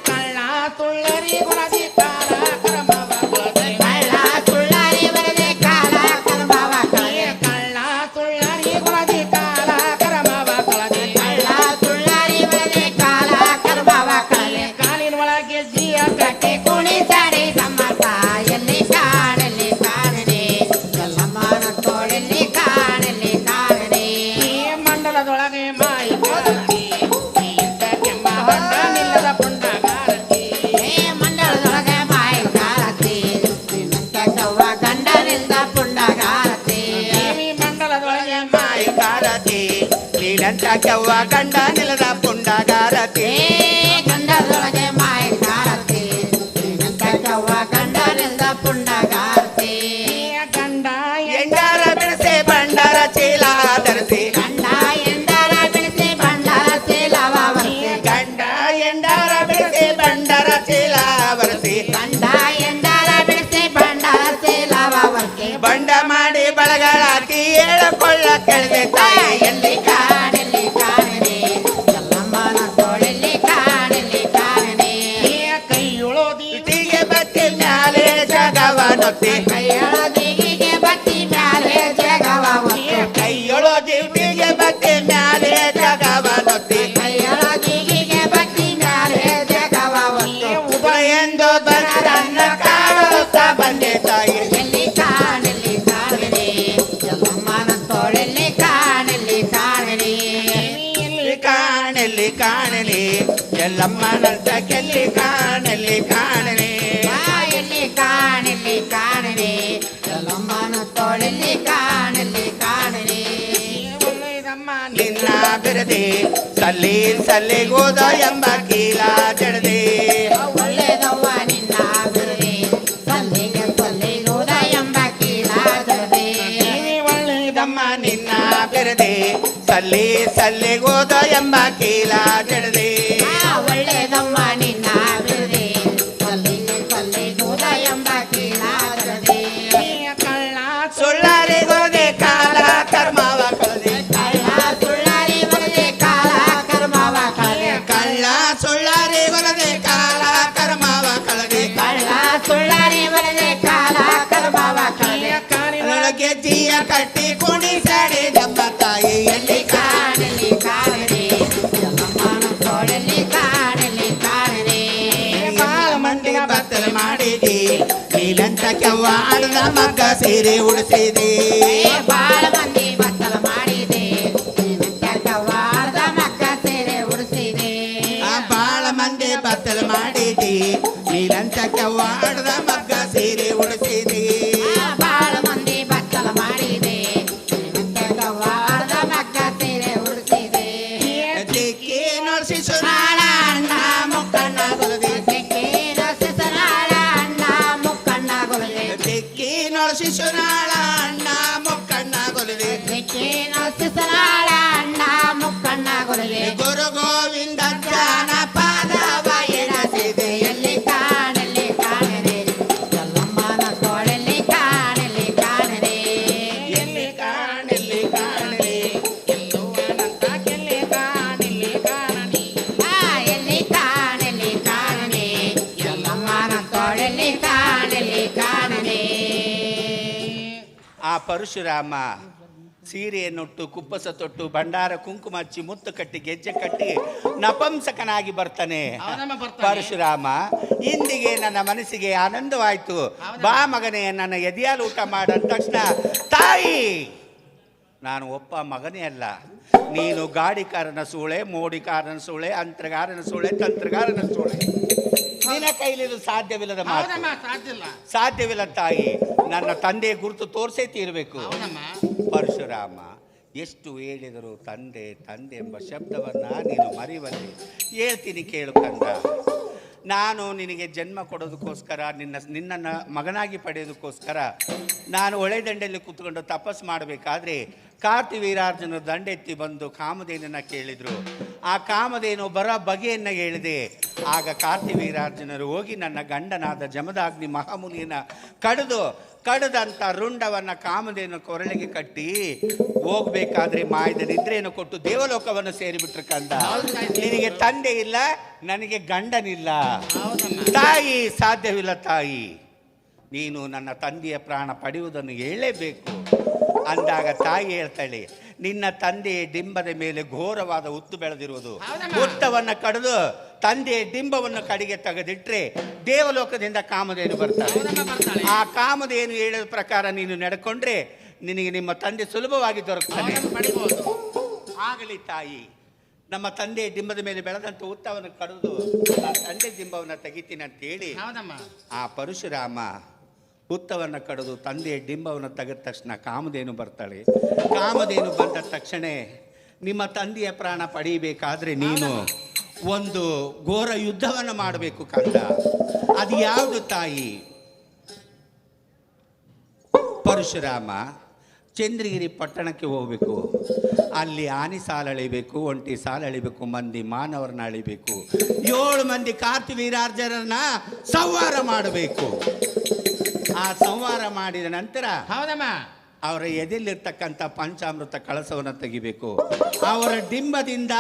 ಕಳ್ಳ ತುಳ್ಳರಿ ಗುಣದಿ ಕಾಲ ಕರ್ಮವ ಕೊಳದೆ. ಕಳ್ಳ ಸುಳ್ಳಾರಿ ಬರದೆ ಕಾಲ ಕರ್ಮವ ಕಳೆದೆ. ಕಳ್ಳ ತುಳ್ಳರಿ ಗುಣದಿ ಕಾಲ ಕರ್ಮವ ಕೊಳದೆ. ಕಳ್ಳ ಸುಳ್ಳಾರಿ ಬರದೆ ಕಾಲ ಕರ್ಮವ ಕಳೆದೆ. ಕಾಲಿನ ಒಳಗೆ ಜಿಯ ಕಟ್ಟಿ ಕುಣಿತಾಡಿ ಸಮ್ಮತ ಎಲ್ಲಿ ಕಾಣಲಿ ಕಾಣನೆ ಎಲ್ಲಮ್ಮನ ತೋಳಲ್ಲಿ ಕಾಣಲಿ ಕಾಣನೆ. ಮಂಡಲದೊಳಗೆ ಮಾಯಿ ಕಾರತಿ ಇಂತ ಕೆಮ್ಮ ಹೊಂಡ ನಿಲ್ಲದ ಪುಂಡಗಾರತಿ. ಮಂಡಲದೊಳಗೆ ಮಾಯ ಕಾರತಿ ಶ್ರೀಮಂತ ಕವ್ವ ಗಂಡನಿಂದ ಪುಂಡಗಾರತಿ. ದೇವಿ ಮಂಡಲದೊಳಗೆ ಮಾಯಿ ಕಾರತಿ ನೀನಂತ ಕೆವ್ವ ಗಂಡ ನಿಲದ ಪುಂಡಗಾರತಿ. ಗಂಡದೊಳಗೆ ಮಾಯ ಕಾರತಿ ಶ್ರೀಮಂತ ಕವ್ವ ಗಂಡನಿಂದ ಪುಂಡಗಾರತಿ. ಗಂಡ ಎಂಡಾರ ಬಿಡಿಸಿ ಬಂಡಾರ ಚೀಲ ಧರಿಸಿ. ಗಂಡ ಎಂಡರ ಬಿಡಿಸಿ ಬಂಡರ ಚೀಲವ ಒರೆಸಿ. ಗಂಡ ಎಂಡಾರ ಬಿಡಿಸಿ ಬಂಡಾರ ಚೀಲ ಬರೆಸಿ. ಗಂಡ ಎಂಡರ ಬಿಡಿಸಿ ಬಂಡರ ಚೀಲವ ಒರೆಸಿ. ಬಂಡ ಮಾಡಿ ಬಳಗಳಾಕಿ ಹೇಳಿಕೊಳ್ಳ ಕೆಳಗೆ ತಾಯಿ. ಎಲ್ಲಿ ಕಾಣಲಿ ಕಾಣನೆ ಎಲ್ಲಮ್ಮನ ತೋಳಲ್ಲಿ ಕಾಣಲಿ ಕಾಣನೆ. ಕೈಯೊಳದಿ ಇಟಿಗೆ ಬತ್ತಿ ಮ್ಯಾಲೆ ಜಗವನೊತ್ತಿ. ಕೈಯೊಳದಿಗೆ ಬತ್ತಿ ಮ್ಯಾಲೆ ಜಗವ ಒತ್ತಿ. ಕೈಯೊಳದಿಗೆ ಬತ್ತಿ ಮ್ಯಾಲೆ ಜಗವನೊತ್ತಿ. ಕೈಯೊಳದಿಗೆ ಬತ್ತಿ ಮ್ಯಾಲೆ ಜಗವ ಒತ್ತಿ. ಎಂದು ಬರನ್ನ ಕಾಡುತ್ತಾ ಬಂದೆ ತಾಯಿ. ಎಲ್ಲಿ ಕಾಣಲಿ ಕಾಣನೆ ಎಲ್ಲಮ್ಮನ ತೋಳಲ್ಲಿ ಕಾಣಲಿ ಕಾಣನೆ. ಎಲ್ಲಿ ಕಾಣಲಿ ಕಾಣಲಿ ಎಲ್ಲಮ್ಮನಂತ ಕೆಲ್ಲಿ ಕಾಣಲಿ ಕಾಣಲಿ. ಎಲ್ಲಿ ಕಾಣಲಿ ಕಾಣನೆ ಎಲ್ಲಮ್ಮನ ತೋಳಲ್ಲಿ ಕಾಣಲಿ ಕಾಣನೆ. ಒಳ್ಳೆದಮ್ಮ ನಿನ್ನ ಬಿರದೆ ಸಲ್ಲಿ ಸಲ್ಲಿಗೋದ ಎಂಬ ಕೀಲ ಜಡದೆ. ಒಳ್ಳೆದವ್ವ ನಿನ್ನ ಬಿರದೆ ಸಲ್ಲಿಗೆ ಸಲ್ಲಿಗುವುದ ಎಂಬ ಕೀಳಾಗದೆ. ಒಳ್ಳೆದಮ್ಮ ನಿನ್ನ ಬಿರದೆ ಸಲ್ಲಿ ಸಲ್ಲಿಗೋದ ಎಂಬ ಕೀಲ ಜಡದೆ. ಒಳ್ಳೆದವ್ವ ನಿನ್ನ ಬಿರದೆ ಸಲ್ಲಿಗೆ ಸಲ್ಲಿಗುವುದ ಎಂಬ ಕೀಳಾಗದೆ. ಕಳ್ಳ ಸುಳ್ಳರಿಗೋದೆ ಕಾಲ ಕರ್ಮವ ಕಳೆದೆ. ಕಳ್ಳ ಸುಳ್ಳಾರಿ ಬರದೆ ಕಾಲ ಕರ್ಮವ ಕಳೆದೆ. ಕಳ್ಳ ಸುಳ್ಳರಿಗೊಲದೆ ಕಾಲ ಕರ್ಮವ ಕಳೆದೆ. ಕಳ್ಳ ಸುಳ್ಳಾರಿ ಬರದೆ ಕಾಲ ಕರ್ಮವ ಕಳೆದೆ. ಗೆಜ್ಜಿಯ ಕಟ್ಟಿ ಕುಣಿಸಾಡಿದಮ್ಮ ತಾಯಿ ಎಲ್ಲಿ ಕಾಣಲಿ ಕಾಣಲಿ ಎಲ್ಲಮ್ಮನ ತೋಳಲ್ಲಿ ಕಾಣಲಿ ಕಾಣಲಿ ಬಾಳ ಮಂದಿನ ಬತ್ತಲು ಮಾಡಿದಿ ನೀಲಂತ ಕೆವ್ವ ಆಡದ ಮಗ್ಗ ಸೀರೆ ಉಡಿಸಿದಿ ಬಾಳ ಮಂದಿ ಬತ್ತಲ ಮಾಡಿದೆ ವಾರದ ಮಕ್ಕ ಸೇರೆ ಉಡಿಸಿದೆ ಬಾಳ ಮಂದಿ ಬತ್ತಲು ಮಾಡಿದಿ ನೀಲಂತ ಕೆವ್ವ ಆಡದ ಮಗ್ಗ ಸೀರೆ ಉಡಿಸಿದಿ ಬಾಳ ಮಂದಿ ಬತ್ತಲ ಮಾಡಿದೆ ವಾರದ ಮಕ್ಕ ಸೇರೆ ಉಡಿಸಿದೆ ದಿಕ್ಕಿ ನೋಡ್ಸಿ ಸುನಾಳ ಅಣ್ಣ ಮುಕ್ಕಣ್ಣ ಗುಲದಿ ದಿಕ್ಕಿ ನರಸಿಂಹನಾಳ ಅಣ್ಣ ಮುಕ್ಕಣ್ಣ ಗುಲದೆ ದಿಕ್ಕಿ ನೋಡ್ಸಿ ಸುನಾಳ ಅಣ್ಣ ಮುಕ್ಕಣ್ಣ ಗುಲದಿ ದಿಕ್ಕಿ ನರಸಿಂಹನಾಳ ಅಣ್ಣ ಮುಕ್ಕಣ್ಣ ಗುಲದೆ ಗುರು ಗೋವಿಂದ ಜಾನ ಪಾದವ ಎಣಸಿದೆ ಎಲ್ಲಿ ಕಾಣಲಿ ಕಾಣರೆ ಎಲ್ಲಮ್ಮನ ತೋಳಲ್ಲಿ ಕಾಣಲಿ ಕಾಣರೆ ಎಲ್ಲಿ ಕಾಣಲಿ ಕಾಣಲಿ ಎಲ್ಲುವನಂತ ಕೆಲ್ಲಿ ಕಾಣಲಿ ಕಾಣಲಿ ಎಲ್ಲಿ ಕಾಣಲಿ ಕಾಣನೆ ಎಲ್ಲಮ್ಮನ ತೋಳಲ್ಲಿ ಕಾಣಲಿ ಕಾಣನೆ ಆ ಪರಶುರಾಮ ಸೀರೆಯನ್ನುಟ್ಟು ಕುಪ್ಪಸ ತೊಟ್ಟು ಭಂಡಾರ ಕುಂಕುಮ ಹಚ್ಚಿ ಮುತ್ತು ಕಟ್ಟಿ ಗೆಜ್ಜೆ ಕಟ್ಟಿ ನಪಂಸಕನಾಗಿ ಬರ್ತಾನೆ ಅವನಮ್ಮ ಬರ್ತಾನೆ. ಪರಶುರಾಮ ಇಂದಿಗೆ ನನ್ನ ಮನಸ್ಸಿಗೆ ಆನಂದವಾಯ್ತು ಬಾ ಮಗನೇ ನನ್ನ ಎದೆಯಾಲು ಊಟ ಮಾಡಂದ ತಕ್ಷಣ ತಾಯಿ ನಾನು ಒಬ್ಬ ಮಗನೇ ಅಲ್ಲ, ನೀನು ಗಾಡಿಕಾರನ ಸೂಳೆ, ಮೋಡಿಕಾರನ ಸೂಳೆ, ಅಂತರಗಾರನ ಸೂಳೆ, ತಂತ್ರಗಾರನ ಸೂಳೆ. ನಿನ್ನ ಕೈಲಿದು ಸಾಧ್ಯವಿಲ್ಲದ ಮಾತು, ಹೌದಮ್ಮ ಸಾಧ್ಯ ಇಲ್ಲ. ಸಾಧ್ಯವಿಲ್ಲ ತಾಯಿ. ನನ್ನ ತಂದೆ ಗುರುತು ತೋರಿಸೇ ತೀರಬೇಕು. ಹೌದಮ್ಮ ಪರಶುರಾಮ ಎಷ್ಟು ಹೇಳಿದರು ತಂದೆ ತಂದೆ ಎಂಬ ಶಬ್ದವನ್ನ ನೀನು ಮರಿವಲ್ಲಿ. ಹೇಳ್ತೀನಿ ಕೇಳು ಕಂದ, ನಾನು ನಿನಗೆ ಜನ್ಮ ಕೊಡೋದಕ್ಕೋಸ್ಕರ ನಿನ್ನನ್ನು ಮಗನಾಗಿ ಪಡೆಯೋದಕ್ಕೋಸ್ಕರ ನಾನು ಹೊಳೆದಂಡೆಯಲ್ಲಿ ಕೂತ್ಕೊಂಡು ತಪಸ್ಸು ಮಾಡಬೇಕಾದ್ರೆ ಕಾರ್ತಿವೀರಾರ್ಜುನ ದಂಡೆತ್ತಿ ಬಂದು ಕಾಮಧೇನನ್ನ ಕೇಳಿದ್ರು. ಆ ಕಾಮಧೇನು ಬರೋ ಬಗೆಯನ್ನು ಹೇಳಿದೆ. ಆಗ ಕಾರ್ತಿವೀರಾರ್ಜುನರು ಹೋಗಿ ನನ್ನ ಗಂಡನಾದ ಜಮದಾಗ್ನಿ ಮಹಾಮುನಿಯನ್ನ ಕಡದಂಥ ರುಂಡವನ್ನು ಕಾಮಧೇನು ಕೊರಳಿಗೆ ಕಟ್ಟಿ ಹೋಗ್ಬೇಕಾದ್ರೆ ಮಾಯದ ನಿದ್ರೆಯನ್ನು ಕೊಟ್ಟು ದೇವಲೋಕವನ್ನು ಸೇರಿಬಿಟ್ರು ಕಂದ. ನಿನಗೆ ತಂದೆ ಇಲ್ಲ, ನನಗೆ ಗಂಡನಿಲ್ಲ ತಾಯಿ, ಸಾಧ್ಯವಿಲ್ಲ ತಾಯಿ. ನೀನು ನನ್ನ ತಂದೆಯ ಪ್ರಾಣ ಪಡೆಯುವುದನ್ನು ಹೇಳಲೇಬೇಕು ಅಂದಾಗ ತಾಯಿ ಹೇಳ್ತಾಳೆ, ನಿನ್ನ ತಂದೆಯ ಡಿಂಬದ ಮೇಲೆ ಘೋರವಾದ ಹುತ್ತು ಬೆಳೆದಿರುವುದು. ಹುತ್ತವನ್ನು ಕಡಿದು ತಂದೆಯ ಡಿಂಬವನ್ನು ಕಡೆಗೆ ತೆಗೆದಿಟ್ರೆ ದೇವಲೋಕದಿಂದ ಕಾಮಧೇನು ಬರ್ತಾಳೆ. ಆ ಕಾಮಧೇನು ಹೇಳಿದ ಪ್ರಕಾರ ನೀನು ನಡ್ಕೊಂಡ್ರೆ ನಿನಗೆ ನಿಮ್ಮ ತಂದೆ ಸುಲಭವಾಗಿ ದೊರಕ್ತಾನೆ. ಆಗಲಿ ತಾಯಿ, ನಮ್ಮ ತಂದೆ ಡಿಂಬದ ಮೇಲೆ ಬೆಳೆದಂಥ ಹುತ್ತವನ್ನು ಕಡಿದು ಆ ತಂದೆ ಡಿಂಬವನ್ನು ತೆಗಿತೀನಿ ಅಂತ ಹೇಳಿ ಆ ಪರಶುರಾಮ ಹುತ್ತವನ್ನು ಕಡಿದು ತಂದೆಯ ಡಿಂಬವನ್ನು ತೆಗೆದ ತಕ್ಷಣ ಕಾಮಧೇನು ಬರ್ತಾಳೆ. ಕಾಮಧೇನು ಬಂದ ತಕ್ಷಣ ನಿಮ್ಮ ತಂದೆಯ ಪ್ರಾಣ ಪಡೀಬೇಕಾದ್ರೆ ನೀನು ಒಂದು ಘೋರ ಯುದ್ಧವನ್ನು ಮಾಡಬೇಕು ಕಂದ. ಅದು ಯಾವುದು ತಾಯಿ? ಪರಶುರಾಮ ಚಂದ್ರಗಿರಿ ಪಟ್ಟಣಕ್ಕೆ ಹೋಗಬೇಕು. ಅಲ್ಲಿ ಆನೆ ಸಾಲ ಅಳಿಬೇಕು, ಒಂಟಿ ಸಾಲ ಅಳಿಬೇಕು, ಮಂದಿ ಮಾನವರನ್ನ ಅಳಿಬೇಕು. 7 ಮಂದಿ ಕಾರ್ತಿವೀರಾರ್ಜುನರನ್ನ ಸಂಹಾರ ಮಾಡಬೇಕು. ಆ ಸಂಹಾರ ಮಾಡಿದ ನಂತರ ಅವರ ಎದೆಯಲ್ಲಿರ್ತಕ್ಕಂಥ ಪಂಚಾಮೃತ ಕಳಸವನ್ನು ತೆಗಿಬೇಕು. ಅವರ ಡಿಂಬದಿಂದ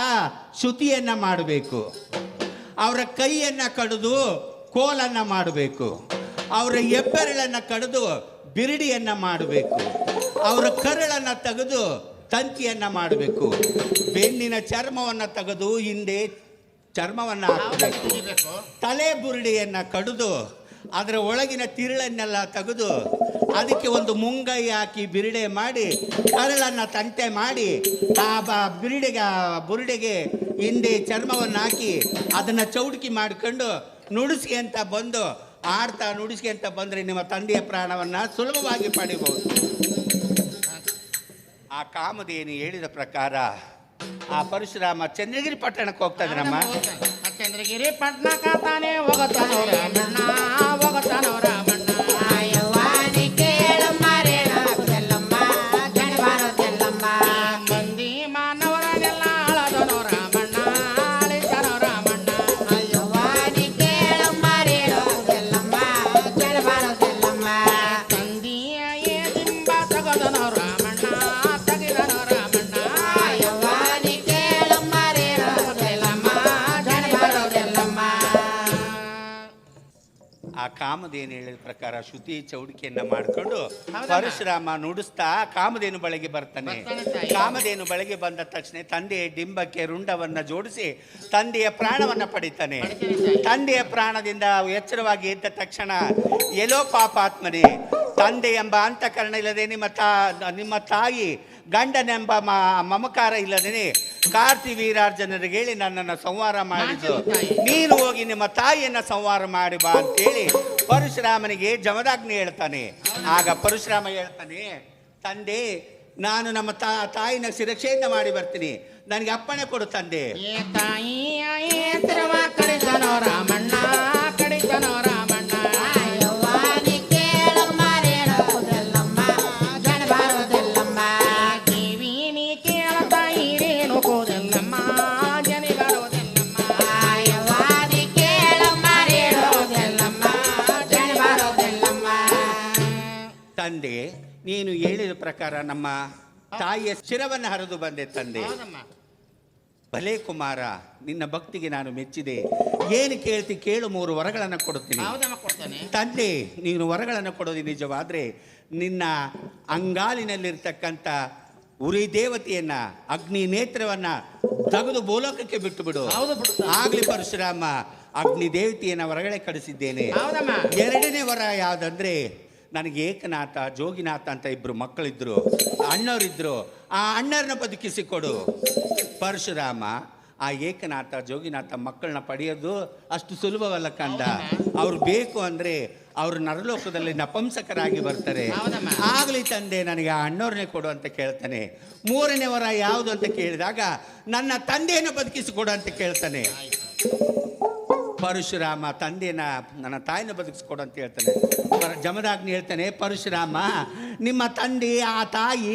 ಶ್ರುತಿಯನ್ನ ಮಾಡಬೇಕು. ಅವರ ಕೈಯನ್ನು ಕಡಿದು ಕೋಲನ್ನು ಮಾಡಬೇಕು. ಅವರ ಹೆಬ್ಬೆರಳನ್ನು ಕಡಿದು ಬಿರಡಿಯನ್ನ ಮಾಡಬೇಕು. ಅವರ ಕರಳನ್ನು ತೆಗೆದು ತಂತಿಯನ್ನ ಮಾಡಬೇಕು. ಬೆನ್ನಿನ ಚರ್ಮವನ್ನು ತೆಗೆದು ಹಿಂದೆ ಚರ್ಮವನ್ನು ಹಾಕಬೇಕು. ತಲೆ ಬುರುಡಿಯನ್ನು ಕಡಿದು ಅದರ ಒಳಗಿನ ತಿರುಳನ್ನೆಲ್ಲ ತೆಗೆದು ಅದಕ್ಕೆ ಒಂದು ಮುಂಗೈ ಹಾಕಿ ಬಿರುಡೆ ಮಾಡಿ ಕರಳನ್ನು ತಂತೆ ಮಾಡಿ ಆ ಬುರುಡೆಗೆ ಹಿಂದೆ ಚರ್ಮವನ್ನು ಹಾಕಿ ಅದನ್ನು ಚೌಡಿಕೆ ಮಾಡಿಕೊಂಡು ನುಡಿಸಿ ಅಂತ ಬಂದು ಆಡ್ತಾ ನುಡಿಸಿ ಅಂತ ಬಂದರೆ ನಿಮ್ಮ ತಂದೆಯ ಪ್ರಾಣವನ್ನು ಸುಲಭವಾಗಿ ಪಡಿಬಹುದು. ಆ ಕಾಮಧೇನು ಹೇಳಿದ ಪ್ರಕಾರ ಆ ಪರಶುರಾಮ ಚಂದ್ರಗಿರಿ ಪಟ್ಟಣಕ್ಕೆ ಹೋಗ್ತಾ ಇದ್ದಾನಮ್ಮ. ಚಂದ್ರಗಿರಿ ಪಟ್ಟಣಕ್ಕ ತಾನೇ ಹೋಗತಾನೋ ರಾಮಣ್ಣ, ಹೋಗತಾನೋ ರಾಮಣ್ಣ. ಮಂದಿ ಮಾನವರನ್ನೆಲ್ಲ ಆಳದನೋ ರಾಮಣ್ಣ, ಆಳಿಸನೋ ರಾಮಣ್ಣ. ತಂದೆಯ ಡಿಂಬ ತಗದನೋ ರಾಮಣ್ಣ, ತೆಗೆದನೋ ರಾಮಣ್ಣ. ಆ ಕಾಮಧೇನು ಹೇಳಿದ ಪ್ರಕಾರ ಶ್ರುತಿ ಚೌಡಿಕೆಯನ್ನ ಮಾಡಿಕೊಂಡು ಪರಶುರಾಮ ನುಡಿಸ್ತಾ ಕಾಮಧೇನು ಬಳಿಗೆ ಬರ್ತಾನೆ. ಕಾಮಧೇನು ಬಳಿಗೆ ಬಂದ ತಕ್ಷಣ ತಂದೆಯ ಡಿಂಬಕ್ಕೆ ರುಂಡವನ್ನ ಜೋಡಿಸಿ ತಂದೆಯ ಪ್ರಾಣವನ್ನ ಪಡಿತಾನೆ. ತಂದೆಯ ಪ್ರಾಣದಿಂದ ಎಚ್ಚರವಾಗಿ ಎದ್ದ ತಕ್ಷಣ ಎಲ್ಲೋ ಪಾಪಾತ್ಮನೇ, ತಂದೆ ಎಂಬ ಅಂತಃಕರಣ ಇಲ್ಲದೆ ನಿಮ್ಮ ತಾಯಿ ಗಂಡನೆಂಬ ಮಮಕಾರ ಇಲ್ಲದೇನೆ ಕಾರ್ತಿ ವೀರಾರ್ಜುನರಿಗೆ ಹೇಳಿ ನನ್ನನ್ನು ಸಂಹಾರ ಮಾಡಿದ್ದು, ನೀನು ಹೋಗಿ ನಿಮ್ಮ ತಾಯಿಯನ್ನ ಸಂಹಾರ ಮಾಡಿ ಬಾ ಅಂತೇಳಿ ಪರಶುರಾಮನಿಗೆ ಜಮದಾಗ್ನಿ ಹೇಳ್ತಾನೆ. ಆಗ ಪರಶುರಾಮ ಹೇಳ್ತಾನೆ, ತಂದೆ ನಾನು ನಮ್ಮ ತಾಯಿನ ಶಿರಕ್ಷೆಯನ್ನ ಮಾಡಿ ಬರ್ತೀನಿ, ನನಗೆ ಅಪ್ಪಣೆ ಕೊಡು ತಂದೆ. ತಂದೆ ನೀನು ಹೇಳಿದ ಪ್ರಕಾರ ನಮ್ಮ ತಾಯಿಯ ಶಿರವನ್ನು ಹರಿದು ಬಂದೆ ತಂದೆ. ಭಲೇ ಕುಮಾರ, ನಿನ್ನ ಭಕ್ತಿಗೆ ನಾನು ಮೆಚ್ಚಿದೆ. ಏನು ಕೇಳ್ತಿ ಕೇಳು, 3 ವರಗಳನ್ನು ಕೊಡುತ್ತೀನಿ. ತಂದೆ ನೀನು ವರಗಳನ್ನು ಕೊಡೋದು ನಿಜವಾದ್ರೆ ನಿನ್ನ ಅಂಗಾಲಿನಲ್ಲಿರ್ತಕ್ಕಂಥ ಉರಿ ದೇವತೆಯನ್ನ ಅಗ್ನಿ ನೇತ್ರವನ್ನ ತೆಗೆದು ಭೂಲೋಕಕ್ಕೆ ಬಿಟ್ಟು ಬಿಡು. ಆಗ್ಲಿ ಪರಶುರಾಮ, ಅಗ್ನಿ ದೇವತೆಯನ್ನ ಹೊರಗಡೆ ಕಳಿಸಿದ್ದೇನೆ. 2ನೇ ವರ ಯಾವುದಂದ್ರೆ, ನನಗೆ ಏಕನಾಥ ಜೋಗಿನಾಥ ಅಂತ 2 ಮಕ್ಕಳಿದ್ರು, ಅಣ್ಣವರಿದ್ರು. ಆ ಅಣ್ಣರನ್ನ ಬದುಕಿಸಿಕೊಡು. ಪರಶುರಾಮ ಆ ಏಕನಾಥ ಜೋಗಿನಾಥ ಮಕ್ಕಳನ್ನ ಪಡೆಯೋದು ಅಷ್ಟು ಸುಲಭವಲ್ಲ ಕಂದ. ಅವ್ರು ಬೇಕು ಅಂದ್ರೆ ಅವರು ನರಲೋಕದಲ್ಲಿ ನಪಂಸಕರಾಗಿ ಬರ್ತಾರೆ. ಆಗ್ಲಿ ತಂದೆ, ನನಗೆ ಆ ಅಣ್ಣವ್ರನ್ನೇ ಕೊಡು ಅಂತ ಕೇಳ್ತಾನೆ. 3ನೇ ವರ ಯಾವುದು ಅಂತ ಕೇಳಿದಾಗ, ನನ್ನ ತಂದೆಯನ್ನು ಬದುಕಿಸಿಕೊಡು ಅಂತ ಕೇಳ್ತಾನೆ. ಪರಶುರಾಮ ನನ್ನ ತಾಯಿನ ಬದುಕಿಸ್ಕೊಡು ಅಂತ ಹೇಳ್ತಾನೆ. ಜಮದಾಗ್ನಿ ಹೇಳ್ತಾನೆ, ಪರಶುರಾಮ ನಿಮ್ಮ ತಂದೆ ಆ ತಾಯಿ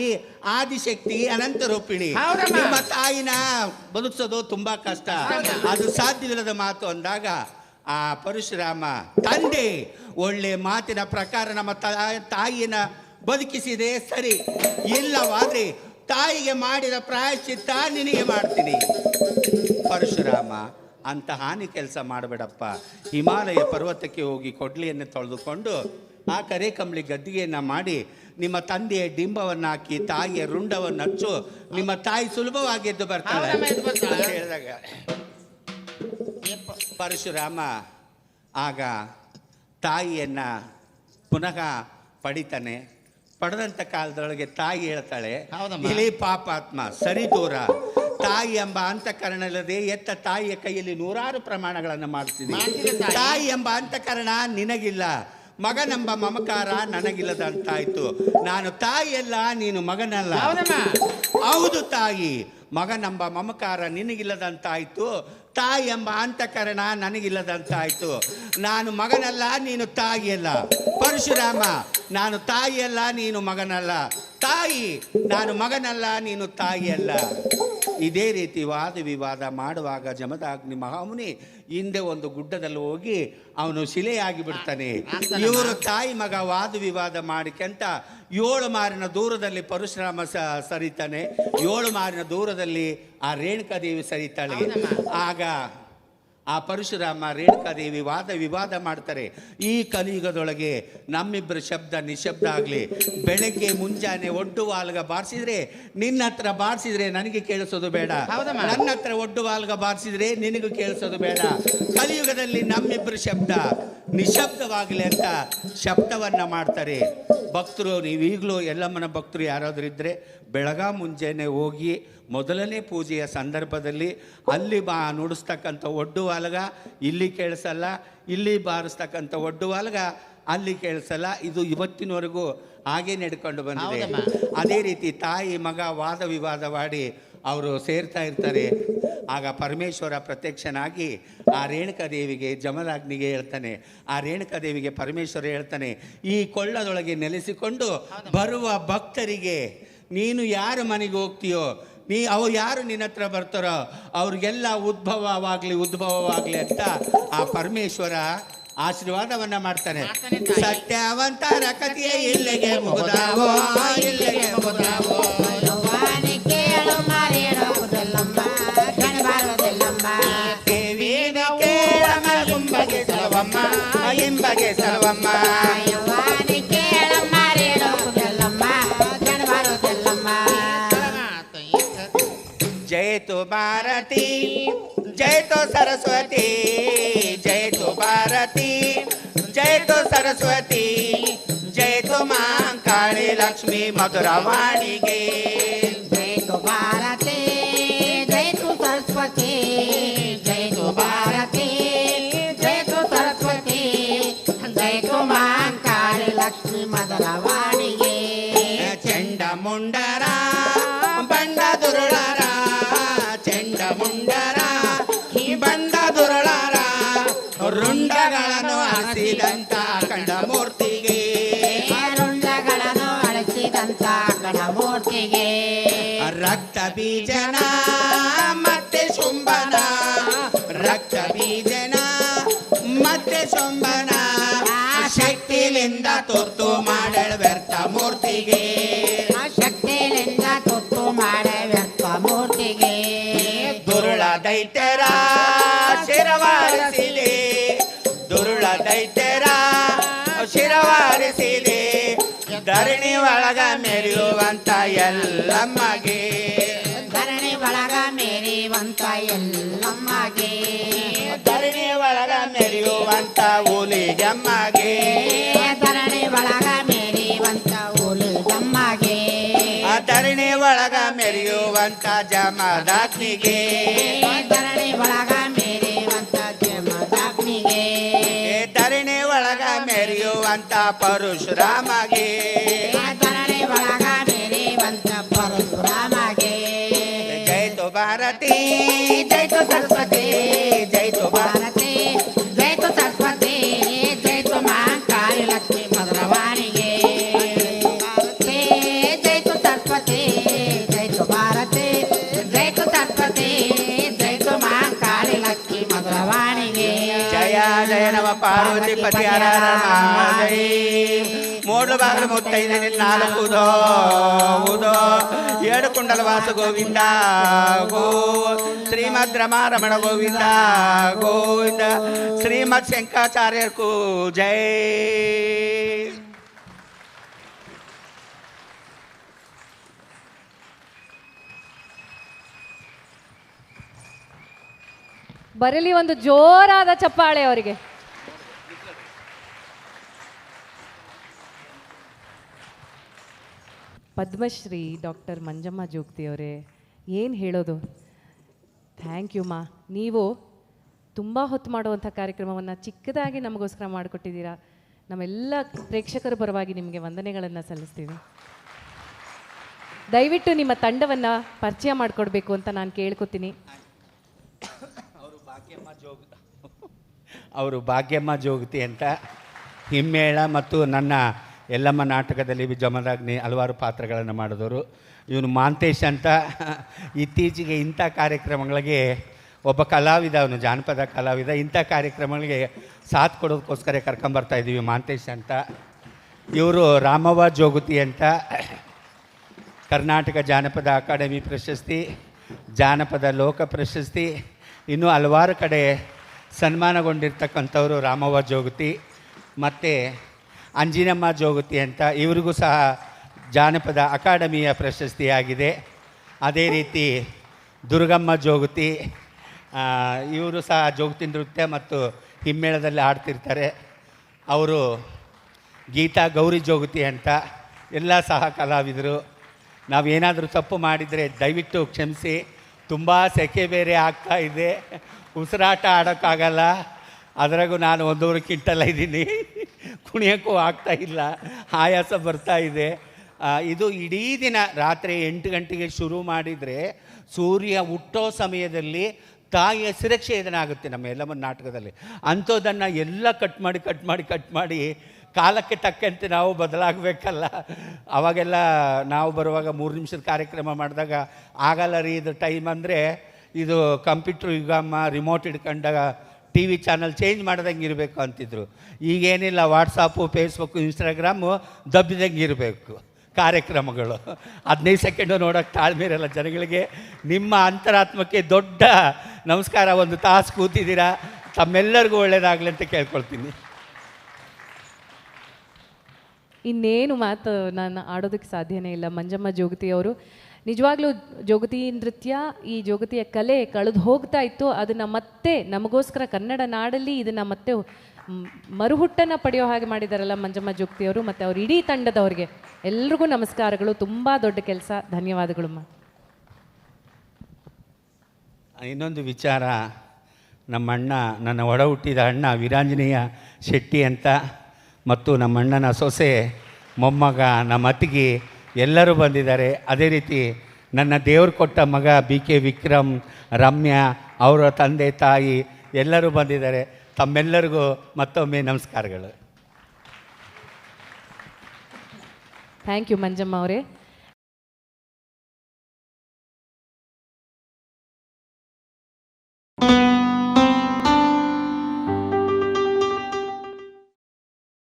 ಆದಿಶಕ್ತಿ ಅನಂತ ರೂಪಿಣಿ, ನಿಮ್ಮ ತಾಯಿನ ಬದುಕಿಸೋದು ತುಂಬಾ ಕಷ್ಟ, ಅದು ಸಾಧ್ಯವಿಲ್ಲದ ಮಾತು ಅಂದಾಗ ಆ ಪರಶುರಾಮ, ತಂದೆ ಒಳ್ಳೆ ಮಾತಿನ ಪ್ರಕಾರ ನಮ್ಮ ತಾಯಿನ ಬದುಕಿಸಿದೆ ಸರಿ, ಇಲ್ಲವಾದ್ರೆ ತಾಯಿಗೆ ಮಾಡಿದ ಪ್ರಾಯಶ್ಚಿತ್ತ ನಿನಗೆ ಮಾಡ್ತೀನಿ. ಪರಶುರಾಮ ಅಂತ ಹಾನಿ ಕೆಲಸ ಮಾಡಬೇಡಪ್ಪ. ಹಿಮಾಲಯ ಪರ್ವತಕ್ಕೆ ಹೋಗಿ ಕೊಡ್ಲಿಯನ್ನು ತೊಳೆದುಕೊಂಡು ಆ ಕರೇಕಂಬಳಿ ಗದ್ದಿಗೆಯನ್ನು ಮಾಡಿ ನಿಮ್ಮ ತಂದೆಯ ಡಿಂಬವನ್ನು ಹಾಕಿ ತಾಯಿಯ ರುಂಡವನ್ನು ಹಚ್ಚು, ನಿಮ್ಮ ತಾಯಿ ಸುಲಭವಾಗಿ ಎದ್ದು ಬರ್ತಾಳೆ ಅಂತ ಹೇಳಿದಾಗ ಪರಶುರಾಮ ಆಗ ತಾಯಿಯನ್ನ ಪುನಃ ಪಡಿತಾನೆ. ಪಡೆದಂಥ ಕಾಲದೊಳಗೆ ತಾಯಿ ಹೇಳ್ತಾಳೆ, ಇಲಿ ಪಾಪಾತ್ಮ ಸರಿ ದೂರ, ತಾಯಿ ಎಂಬ ಅಂತಃಕರಣ ಇಲ್ಲದೆ ಎತ್ತ ತಾಯಿಯ ಕೈಯಲ್ಲಿ 100 ಪ್ರಮಾಣಗಳನ್ನು ಮಾಡಿಸಿದೆ. ತಾಯಿ ಎಂಬ ಅಂತಃಕರಣ ನಿನಗಿಲ್ಲ, ಮಗನೆಂಬ ಮಮಕಾರ ನನಗಿಲ್ಲದಂತಾಯ್ತು. ನಾನು ತಾಯಿಯಲ್ಲ, ನೀನು ಮಗನಲ್ಲ. ಹೌದು ತಾಯಿ, ಮಗನೆಂಬ ಮಮಕಾರ ನಿನಗಿಲ್ಲದಂತಾಯ್ತು, ತಾಯಿ ಎಂಬ ಅಂತಃಕರಣ ನನಗಿಲ್ಲದಂತಾಯ್ತು. ನಾನು ಮಗನಲ್ಲ, ನೀನು ತಾಯಿಯಲ್ಲ. ಪರಶುರಾಮ, ನಾನು ತಾಯಿಯಲ್ಲ, ನೀನು ಮಗನಲ್ಲ. ತಾಯಿ, ನಾನು ಮಗನಲ್ಲ, ನೀನು ತಾಯಿಯಲ್ಲ. ಇದೇ ರೀತಿ ವಾದ ವಿವಾದ ಮಾಡುವಾಗ ಜಮದಾಗ್ನಿ ಮಹಾಮುನಿ ಹಿಂದೆ ಒಂದು ಗುಡ್ಡದಲ್ಲಿ ಹೋಗಿ ಅವನು ಶಿಲೆಯಾಗಿ ಬಿಡ್ತಾನೆ. ಇವರು ತಾಯಿ ಮಗ ವಾದ ವಿವಾದ ಮಾಡಿಕಂತ 7 ಮಾರಿನ ದೂರದಲ್ಲಿ ಪರಶುರಾಮ ಸರಿತಾನೆ, 7 ಮಾರಿನ ದೂರದಲ್ಲಿ ಆ ರೇಣುಕಾದೇವಿ ಸರಿತಾಳೆ. ಆಗ ಆ ಪರಶುರಾಮ ರೇಣುಕಾದೇವಿ ವಾದ ವಿವಾದ ಮಾಡ್ತಾರೆ. ಈ ಕಲಿಯುಗದೊಳಗೆ ನಮ್ಮಿಬ್ಬರ ಶಬ್ದ ನಿಶಬ್ದ ಆಗಲಿ. ಬೆಳಗ್ಗೆ ಮುಂಜಾನೆ ಒಡ್ಡು ವಾಲ್ಗ ಬಾರಿಸಿದ್ರೆ ನಿನ್ನ ಹತ್ರ ಬಾರಿಸಿದ್ರೆ ನನಗೆ ಕೇಳಿಸೋದು ಬೇಡ, ನನ್ನ ಹತ್ರ ಒಡ್ಡು ವಾಲ್ಗ ಬಾರಿಸಿದ್ರೆ ನಿನಗೂ ಕೇಳಿಸೋದು ಬೇಡ. ಕಲಿಯುಗದಲ್ಲಿ ನಮ್ಮಿಬ್ಬರ ಶಬ್ದ ನಿಶಬ್ದವಾಗಲಿ ಅಂತ ಶಬ್ದವನ್ನ ಮಾಡ್ತಾರೆ. ಭಕ್ತರು, ನೀವೀಗಲೂ ಎಲ್ಲಮ್ಮನ ಭಕ್ತರು ಯಾರಾದರೂ ಇದ್ದರೆ ಬೆಳಗ ಮುಂಜಾನೆ ಹೋಗಿ ಮೊದಲನೇ ಪೂಜೆಯ ಸಂದರ್ಭದಲ್ಲಿ ಅಲ್ಲಿ ನುಡಿಸ್ತಕ್ಕಂಥ ಒಡ್ಡು ವಾಲ್ಗ ಇಲ್ಲಿ ಕೇಳಿಸಲ್ಲ, ಇಲ್ಲಿ ಬಾರಿಸ್ತಕ್ಕಂಥ ಒಡ್ಡು ವಾಲ್ಗ ಅಲ್ಲಿ ಕೇಳಿಸಲ್ಲ. ಇದು ಇವತ್ತಿನವರೆಗೂ ಹಾಗೇ ನಡ್ಕೊಂಡು ಬಂದಿದೆ. ಅದೇ ರೀತಿ ತಾಯಿ ಮಗ ವಾದ ವಿವಾದವಾಡಿ ಅವರು ಸೇರ್ತಾ ಇರ್ತಾರೆ. ಆಗ ಪರಮೇಶ್ವರ ಪ್ರತ್ಯಕ್ಷನಾಗಿ ಆ ರೇಣುಕಾದೇವಿಗೆ ಜಮದಾಗ್ನಿಗೆ ಹೇಳ್ತಾನೆ. ಆ ರೇಣುಕಾದೇವಿಗೆ ಪರಮೇಶ್ವರ ಹೇಳ್ತಾನೆ, ಈ ಕೊಳ್ಳದೊಳಗೆ ನೆಲೆಸಿಕೊಂಡು ಬರುವ ಭಕ್ತರಿಗೆ ನೀನು ಯಾರ ಮನೆಗೆ ಹೋಗ್ತೀಯೋ, ಅವ್ರು ಯಾರು ನಿನ್ನ ಹತ್ರ ಬರ್ತಾರೋ ಅವ್ರಿಗೆಲ್ಲ ಉದ್ಭವವಾಗಲಿ ಅಂತ ಆ ಪರಮೇಶ್ವರ ಆಶೀರ್ವಾದವನ್ನ ಮಾಡ್ತಾನೆ. ಸತ್ಯವಂತರ ಕಥೆಯ ಇಲ್ಲಿಗೆ ಮುಗಿದಾವೋ, ಇಲ್ಲಿಗೆ ಮುಗಿದಾವೋ. ನಿಂಬಗೆ ಸರ್ವಮ್ಮ ಯವ್ವಾನಿ ಕೇಳಮ್ಮ ರೇಣುಕುಗೆಲ್ಲಮ್ಮ ಜನಬಾರುದೆಲ್ಲಮ್ಮ जय तो भारती जय तो सरस्वती जय तो भारती जय तो सरस्वती जय तो मां काली लक्ष्मी मधुरवाणी गे जय तो भारती जय तो सरस्वती जय तो भारती जय तो सरस्वती जय तो मां काली लक्ष्मी मधुरवाणिगे चंड मुंडर बंड दुरुळर चंड मुंडर ಈ ಬಂಡ ದುರುಳರ ರುಂಡಗಳನ್ನು ಹರಿಸಿದಂತ ಕಂಡ ಮೂರ್ತಿಗೆ ರುಂಡಗಳನ್ನು ಅಳಿಸಿದಂತ ಗಣಮೂರ್ತಿಗೆ ರಕ್ತ ಬೀಜನ ಮತ್ತೆ ಶುಂಭನ ರಕ್ತ ಬೀಜನ ಮತ್ತೆ ಶುಂಭನ ಶಕ್ತಿಲಿಂದ ತುರ್ತು ಮಾಡಳ ವ್ಯರ್ಥ ಮೂರ್ತಿಗೆ ಶಕ್ತಿಲಿಂದ ತುರ್ತು ಮಾಡ ವ್ಯರ್ಥ ಮೂರ್ತಿಗೆ ದುರುಳ ದೈತ್ಯರ ಶಿರವಾರಿಸಿದೆ ದುರುಳ ದೈತ್ಯರ ಶಿರವಾರಿಸಿದೆ ಧರಣಿ ಒಳಗ ಮೆರೆಯುವಂತ ಎಲ್ಲಮ್ಮಗೆ ಧರಣಿ ಒಳಗ ಮೇರಿವಂತ ಎಲ್ಲಮ್ಮಗೆ ಧರಣಿ ಒಳಗ ಮೆರೆಯುವಂತ ಹುಲಿಗಮ್ಮಗೆ ಧರಣಿ ಒಳಗ ಮೇರಿವಂತ ಹುಲಿಗಮ್ಮಗೆ ಧರಣಿ ಒಳಗ ಮೆರೆಯುವಂತ ಜಮದಾಗ್ನಿಗೆ ಧರಣಿ ಒಳಗ ಮೇರಿವಂತ ಜಮದಾಗ್ನಿಗೆ ಧರಣಿ ಒಳಗ ಮೆರೆಯುವಂತ ಪರಶುರಾಮಗೆ ಧರಣಿ ಒಳಗ ಮೇರಿವಂತ ಪರಶುರಾಮಗೆ ಜೈ ತೋ ಭಾರತಿ ಜೈ ತೋ ಸರಸ್ವತಿ ಜೈ ತೋ ಭಾರತಿ ಜೈ ತೋ ಸರಸ್ವತಿ ಜೈ ತೋ ಮಾಂ ಕಾಳಿ ಲಕ್ಷ್ಮಿ ಮಧುರವಾಣಿಗೆ ಜೈ ತೋ ಸರಸ್ವತಿ ಜೈ ತೋ ಭಾರತಿ ಜೈ ತೋ ಸರಸ್ವತಿ ಜೈ ತೋ ಮಾಂ ಕಾಳಿ ಲಕ್ಷ್ಮಿ ಮಧುರವಾಣಿಗೆ ಜಯ ಜಯ ನಮ ಪಾರ್ವತಿ ಪತಿ ಹರ ಹರ ಮಹಾದೇವ ಮೂಡ್ಲು ಬಾಗಿಲು ಮುತ್ತೈದೆ ನಾಲ್ಕು ಉದೋ ಏಳು ಕುಂಡಲ ವಾಸ ಗೋವಿಂದ ಗೋ ಶ್ರೀಮದ್ ರಮಾರಮಣ ಗೋವಿಂದ ಗೋವಿಂದ ಶ್ರೀಮದ್ ಶಂಕರಾಚಾರ್ಯರ್ಕು ಜೈ ಬರಲಿ ಒಂದು ಜೋರಾದ ಚಪ್ಪಾಳೆ ಅವರಿಗೆ. ಪದ್ಮಶ್ರೀ ಡಾಕ್ಟರ್ ಮಂಜಮ್ಮ ಜೋಗ್ತಿ ಅವರೇ, ಏನು ಹೇಳೋದು. ಥ್ಯಾಂಕ್ ಯು ಮಾ. ನೀವು ತುಂಬ ಹೊತ್ತು ಮಾಡುವಂಥ ಕಾರ್ಯಕ್ರಮವನ್ನು ಚಿಕ್ಕದಾಗಿ ನಮಗೋಸ್ಕರ ಮಾಡಿಕೊಟ್ಟಿದ್ದೀರಾ. ನಮ್ಮೆಲ್ಲ ಪ್ರೇಕ್ಷಕರ ಪರವಾಗಿ ನಿಮಗೆ ವಂದನೆಗಳನ್ನು ಸಲ್ಲಿಸ್ತೀವಿ. ದಯವಿಟ್ಟು ನಿಮ್ಮ ತಂಡವನ್ನು ಪರಿಚಯ ಮಾಡಿಕೊಡ್ಬೇಕು ಅಂತ ನಾನು ಕೇಳ್ಕೊತೀನಿ. ಅವರು ಭಾಗ್ಯಮ್ಮ ಜೋಗತಿ ಅಂತ ಹಿಮ್ಮೇಳ ಮತ್ತು ನನ್ನ ಎಲ್ಲಮ್ಮ ನಾಟಕದಲ್ಲಿ ಜಮದಾಗ್ನಿ ಹಲವಾರು ಪಾತ್ರಗಳನ್ನು ಮಾಡಿದವರು. ಇವನು ಮಾಂತೇಶ್ ಅಂತ ಇತ್ತೀಚೆಗೆ ಇಂಥ ಕಾರ್ಯಕ್ರಮಗಳಿಗೆ ಒಬ್ಬ ಕಲಾವಿದ, ಅವನು ಜಾನಪದ ಕಲಾವಿದ. ಇಂಥ ಕಾರ್ಯಕ್ರಮಗಳಿಗೆ ಸಾಥ್ ಕೊಡೋದಕ್ಕೋಸ್ಕರ ಕರ್ಕೊಂಬರ್ತಾಯಿದ್ದೀವಿ ಮಾಂತೇಶ್ ಅಂತ. ಇವರು ರಾಮವ್ವ ಜೋಗತಿ ಅಂತ ಕರ್ನಾಟಕ ಜಾನಪದ ಅಕಾಡೆಮಿ ಪ್ರಶಸ್ತಿ, ಜಾನಪದ ಲೋಕ ಪ್ರಶಸ್ತಿ, ಇನ್ನೂ ಹಲವಾರು ಕಡೆ ಸನ್ಮಾನಗೊಂಡಿರ್ತಕ್ಕಂಥವರು ರಾಮವ್ವ ಜೋಗತಿ. ಮತ್ತು ಅಂಜಿನಮ್ಮ ಜೋಗತಿ ಅಂತ ಇವರಿಗೂ ಸಹ ಜಾನಪದ ಅಕಾಡೆಮಿಯ ಪ್ರಶಸ್ತಿಯಾಗಿದೆ. ಅದೇ ರೀತಿ ದುರ್ಗಮ್ಮ ಜೋಗತಿ, ಇವರು ಸಹ ಜೋಗತಿ ನೃತ್ಯ ಮತ್ತು ಹಿಮ್ಮೇಳದಲ್ಲಿ ಆಡ್ತಿರ್ತಾರೆ. ಅವರು ಗೀತಾ ಗೌರಿ ಜೋಗತಿ ಅಂತ ಎಲ್ಲ ಸಹ ಕಲಾವಿದರು. ನಾವೇನಾದರೂ ತಪ್ಪು ಮಾಡಿದರೆ ದಯವಿಟ್ಟು ಕ್ಷಮಿಸಿ. ತುಂಬ ಸೆಕೆ ಬೇರೆ ಆಗ್ತಾ ಇದೆ, ಉಸಿರಾಟ ಆಡೋಕ್ಕಾಗಲ್ಲ. ಅದರಾಗೂ ನಾನು 1.5 ಕ್ವಿಂಟಲ್ ಇದ್ದೀನಿ, ಕುಣಿಯೋಕ್ಕೂ ಆಗ್ತಾಯಿಲ್ಲ, ಆಯಾಸ ಬರ್ತಾ ಇದೆ. ಇದು ಇಡೀ ದಿನ ರಾತ್ರಿ 8 ಗಂಟೆಗೆ ಶುರು ಮಾಡಿದರೆ ಸೂರ್ಯ ಹುಟ್ಟೋ ಸಮಯದಲ್ಲಿ ತಾಯಿಯ ಸುರಕ್ಷೇದನಾಗುತ್ತೆ ನಮ್ಮ ಎಲ್ಲಮ್ಮನ ನಾಟಕದಲ್ಲಿ. ಅಂಥದ್ದನ್ನು ಎಲ್ಲ ಕಟ್ ಮಾಡಿ ಕಾಲಕ್ಕೆ ತಕ್ಕಂತೆ ನಾವು ಬದಲಾಗಬೇಕಲ್ಲ. ಅವಾಗೆಲ್ಲ ನಾವು ಬರುವಾಗ 3 ನಿಮಿಷದ ಕಾರ್ಯಕ್ರಮ ಮಾಡಿದಾಗ ಆಗಲ್ಲ ರೀ, ಇದು ಟೈಮ್ ಅಂದರೆ ಇದು ಕಂಪ್ಯೂಟ್ರ್ ಯುಗಮ್ಮ, ರಿಮೋಟ್ ಹಿಡ್ಕೊಂಡಾಗ ಟಿ ವಿ ಚಾನಲ್ ಚೇಂಜ್ ಮಾಡ್ದಂಗೆ ಇರಬೇಕು ಅಂತಿದ್ರು. ಈಗೇನಿಲ್ಲ, ವಾಟ್ಸಪ್ಪು, ಫೇಸ್ಬುಕ್ಕು, ಇನ್ಸ್ಟಾಗ್ರಾಮು ದಬ್ಬಿದಂಗೆ ಇರಬೇಕು ಕಾರ್ಯಕ್ರಮಗಳು. 15 ಸೆಕೆಂಡು ನೋಡೋಕ್ಕೆ ತಾಳ್ಮೆ ಇರಲ್ಲ ಜನಗಳಿಗೆ. ನಿಮ್ಮ ಅಂತರಾತ್ಮಕ್ಕೆ ದೊಡ್ಡ ನಮಸ್ಕಾರ. 1 ತಾಸು ಕೂತಿದ್ದೀರಾ, ತಮ್ಮೆಲ್ಲರಿಗೂ ಒಳ್ಳೆಯದಾಗಲಿ ಅಂತ ಕೇಳ್ಕೊಳ್ತೀನಿ. ಇನ್ನೇನು ಮಾತು ನಾನು ಆಡೋದಕ್ಕೆ ಸಾಧ್ಯನೇ ಇಲ್ಲ. ಮಂಜಮ್ಮ ಜೋಗತಿಯವರು ನಿಜವಾಗ್ಲೂ ಜೋಗತಿ ನೃತ್ಯ, ಈ ಜೋಗತಿಯ ಕಲೆ ಕಳೆದು ಹೋಗ್ತಾ ಇತ್ತು. ಅದನ್ನು ಮತ್ತೆ ನಮಗೋಸ್ಕರ ಕನ್ನಡ ನಾಡಲ್ಲಿ ಇದನ್ನು ಮತ್ತೆ ಮರುಹುಟ್ಟನ್ನು ಪಡೆಯೋ ಹಾಗೆ ಮಾಡಿದಾರಲ್ಲ ಮಂಜಮ್ಮ ಜೋಗತಿಯವರು ಮತ್ತು ಅವ್ರ ಇಡೀ ತಂಡದವ್ರಿಗೆ ಎಲ್ರಿಗೂ ನಮಸ್ಕಾರಗಳು. ತುಂಬ ದೊಡ್ಡ ಕೆಲಸ. ಧನ್ಯವಾದಗಳಮ್ಮ. ಇನ್ನೊಂದು ವಿಚಾರ, ನಮ್ಮ ಅಣ್ಣ, ನನ್ನ ಒಡ ಹುಟ್ಟಿದ ಅಣ್ಣ ವೀರಾಂಜನೇಯ ಶೆಟ್ಟಿ ಅಂತ, ಮತ್ತು ನಮ್ಮ ಅಣ್ಣನ ಸೊಸೆ, ಮೊಮ್ಮಗ, ನಮ್ಮ ಅತ್ತಿಗೆ ಎಲ್ಲರೂ ಬಂದಿದ್ದಾರೆ. ಅದೇ ರೀತಿ ನನ್ನ ದೇವ್ರು ಕೊಟ್ಟ ಮಗ BK ವಿಕ್ರಮ್, ರಮ್ಯಾ, ಅವರ ತಂದೆ ತಾಯಿ ಎಲ್ಲರೂ ಬಂದಿದ್ದಾರೆ. ತಮ್ಮೆಲ್ಲರಿಗೂ ಮತ್ತೊಮ್ಮೆ ನಮಸ್ಕಾರಗಳು. ಥ್ಯಾಂಕ್ ಯು ಮಂಜಮ್ಮ ಅವರೇ.